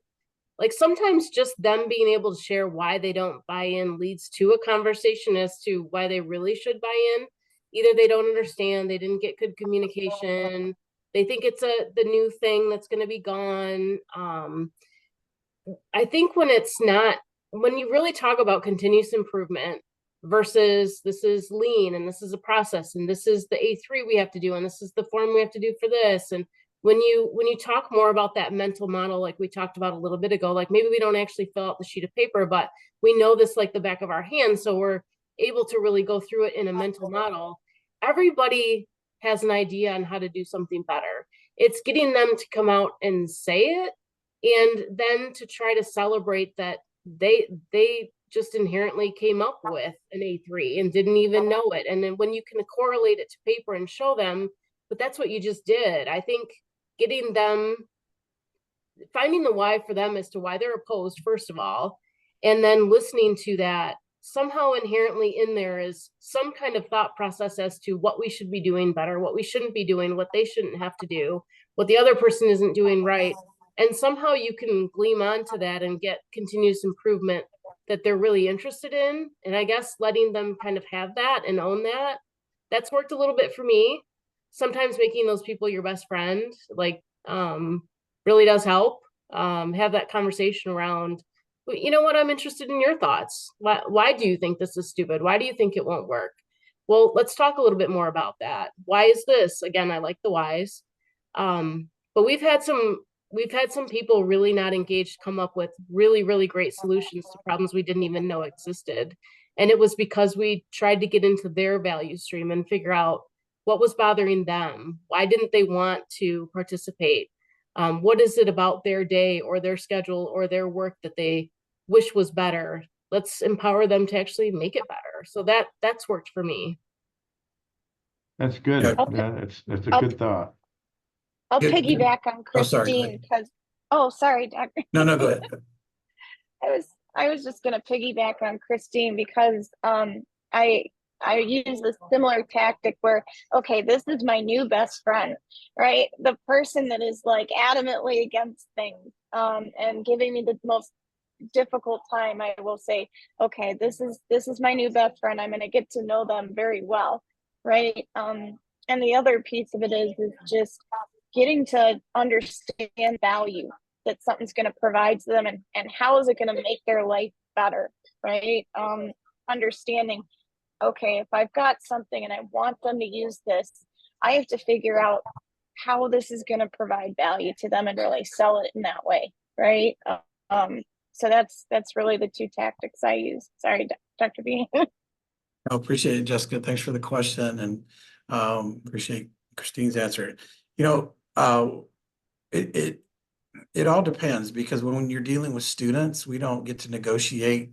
Like sometimes just them being able to share why they don't buy in leads to a conversation as to why they really should buy in. Either they don't understand, they didn't get good communication, they think it's the new thing that's going to be gone. I think when you really talk about continuous improvement versus this is lean and this is a process and this is the A3 we have to do and this is the form we have to do for this, and when you talk more about that mental model, like we talked about a little bit ago, like maybe we don't actually fill out the sheet of paper, but we know this like the back of our hand, so we're able to really go through it in a mental model. Everybody has an idea on how to do something better. It's getting them to come out and say it, and then to try to celebrate that they just inherently came up with an A3 and didn't even know it. And then when you can correlate it to paper and show them, but that's what you just did. I think getting them, finding the why for them as to why they're opposed, first of all, and then listening to that, somehow inherently in there is some kind of thought process as to what we should be doing better, what we shouldn't be doing, what they shouldn't have to do, what the other person isn't doing right. And somehow you can gleam onto that and get continuous improvement that they're really interested in. And I guess letting them kind of have that and own that, that's worked a little bit for me. sometimes making those people your best friend, really does help. Have that conversation around, you know what, I'm interested in your thoughts. Why do you think this is stupid? Why do you think it won't work? Well, let's talk a little bit more about that. Why is this? Again, I like the whys. But we've had some people really not engaged come up with really, really great solutions to problems we didn't even know existed. And it was because we tried to get into their value stream and figure out what was bothering them. Why didn't they want to participate? What is it about their day or their schedule or their work that they wish was better? Let's empower them to actually make it better. So that's worked for me. That's good. Yeah. That's a I'll- good thought. I'll Good. piggyback on Oh, sorry, go Christine ahead. because, oh, sorry, Doctor. No, go ahead. I was just gonna piggyback on Christine because I use a similar tactic where, okay, this is my new best friend, right? The person that is like adamantly against things and giving me the most difficult time, I will say, okay, this is my new best friend. I'm gonna get to know them very well, right? And the other piece of it is just getting to understand value that something's going to provide to them and how is it going to make their life better, right? Understanding, okay, if I've got something and I want them to use this, I have to figure out how this is going to provide value to them and really sell it in that way, right? So that's really the two tactics I use. Sorry, Dr. B. I appreciate it, Jessica. Thanks for the question, and appreciate Christine's answer. It all depends, because when you're dealing with students, we don't get to negotiate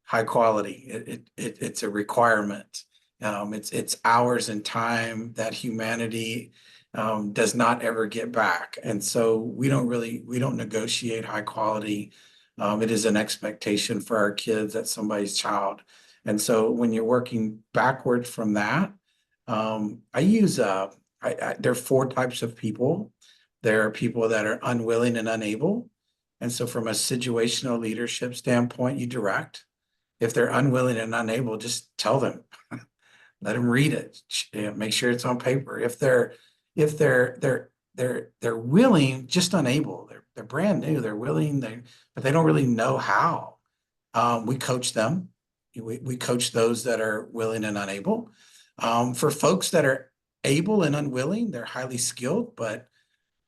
high quality. It's a requirement. It's hours and time that humanity does not ever get back, and so we don't negotiate high quality. It is an expectation for our kids, that's somebody's child. And so when you're working backwards from that, I use there are 4 types of people. There are people that are unwilling and unable. And so from a situational leadership standpoint, you direct. If they're unwilling and unable, just tell them, let them read it, make sure it's on paper. If they're willing, just unable, they're brand new, they're willing, but they don't really know how. We coach them. We coach those that are willing and unable. For folks that are able and unwilling, they're highly skilled, but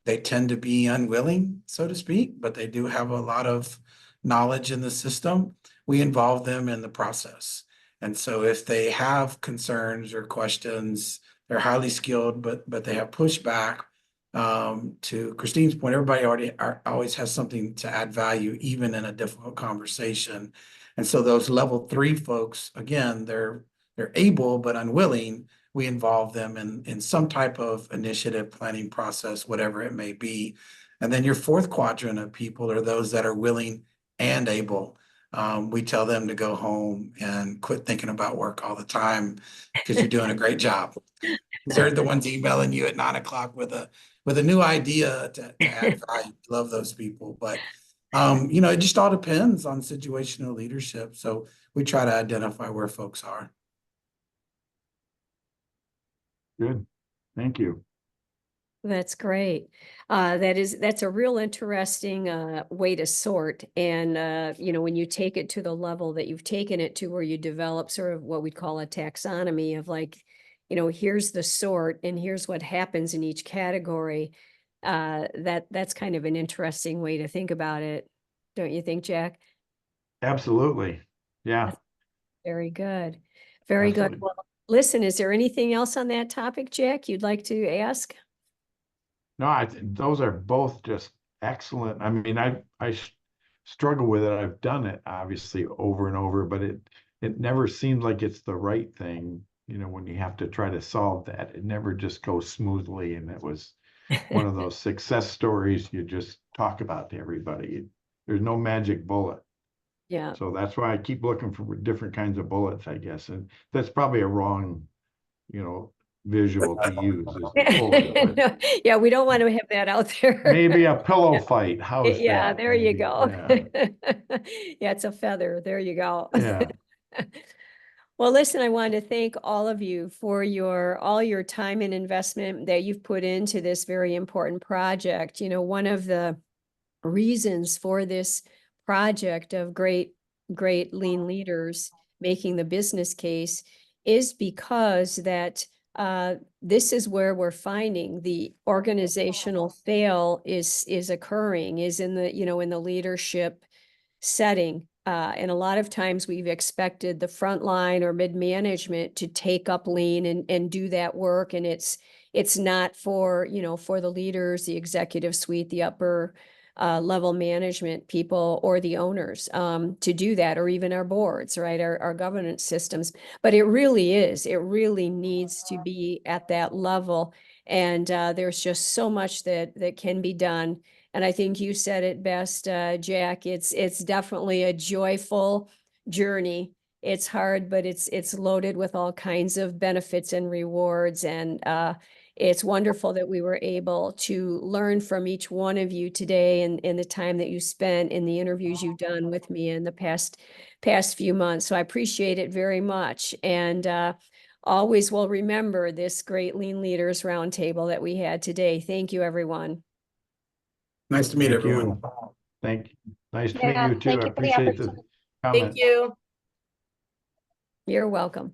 they tend to be unwilling, so to speak, but they do have a lot of knowledge in the system. We involve them in the process. And so if they have concerns or questions, they're highly skilled, but they have pushback. To Christine's point, everybody always has something to add value, even in a difficult conversation. And so those level 3 folks, again, they're able but unwilling. We involve them in some type of initiative, planning process, whatever it may be. And then your 4th quadrant of people are those that are willing and able. We tell them to go home and quit thinking about work all the time, because you're doing a great job. They're the ones emailing you at 9 o'clock with a new idea to add value. Love those people. But it just all depends on situational leadership. So we try to identify where folks are. Good. Thank you. That's great. That's a real interesting way to sort. And when you take it to the level that you've taken it to, where you develop sort of what we'd call a taxonomy of here's the sort and here's what happens in each category. That's kind of an interesting way to think about it. Don't you think, Jack? Absolutely. Yeah. Very good. Very good. Absolutely. Well, listen, is there anything else on that topic, Jack, you'd like to ask? No, those are both just excellent. I mean, I struggle with it. I've done it obviously over and over, but it never seems like it's the right thing. When you have to try to solve that, it never just goes smoothly. And it was one of those success stories you just talk about to everybody. There's no magic bullet. Yeah. So that's why I keep looking for different kinds of bullets, I guess. And that's probably a wrong, visual to use. Is the bullet, No, yeah, we don't want to have that out there. maybe a pillow fight. How's that? Yeah, there you Maybe, go. yeah. Yeah, it's a feather. There you go. Yeah. Well, listen, I wanted to thank all of you for all your time and investment that you've put into this very important project. You know, one of the reasons for this project of great lean leaders making the business case is because that this is where we're finding the organizational fail is occurring, is in the, you know, in the leadership setting. And a lot of times we've expected the frontline or mid-management to take up lean and do that work. And it's not for, you know, for the leaders, the executive suite, the upper level management people, or the owners to do that, or even our boards, right? Our governance systems. But it really needs to be at that level. And there's just so much that can be done. And I think you said it best, Jack. It's definitely a joyful journey. It's hard, but it's loaded with all kinds of benefits and rewards. And it's wonderful that we were able to learn from each one of you today, and in the time that you spent in the interviews you've done with me in the past few months. So I appreciate it very much. And always will remember this great Lean Leaders Roundtable that we had today. Thank you, everyone. Nice to meet Thank everyone. you. Nice to Yeah, meet you too. thank I you for the appreciate the opportunity. comment. Thank you. You're welcome.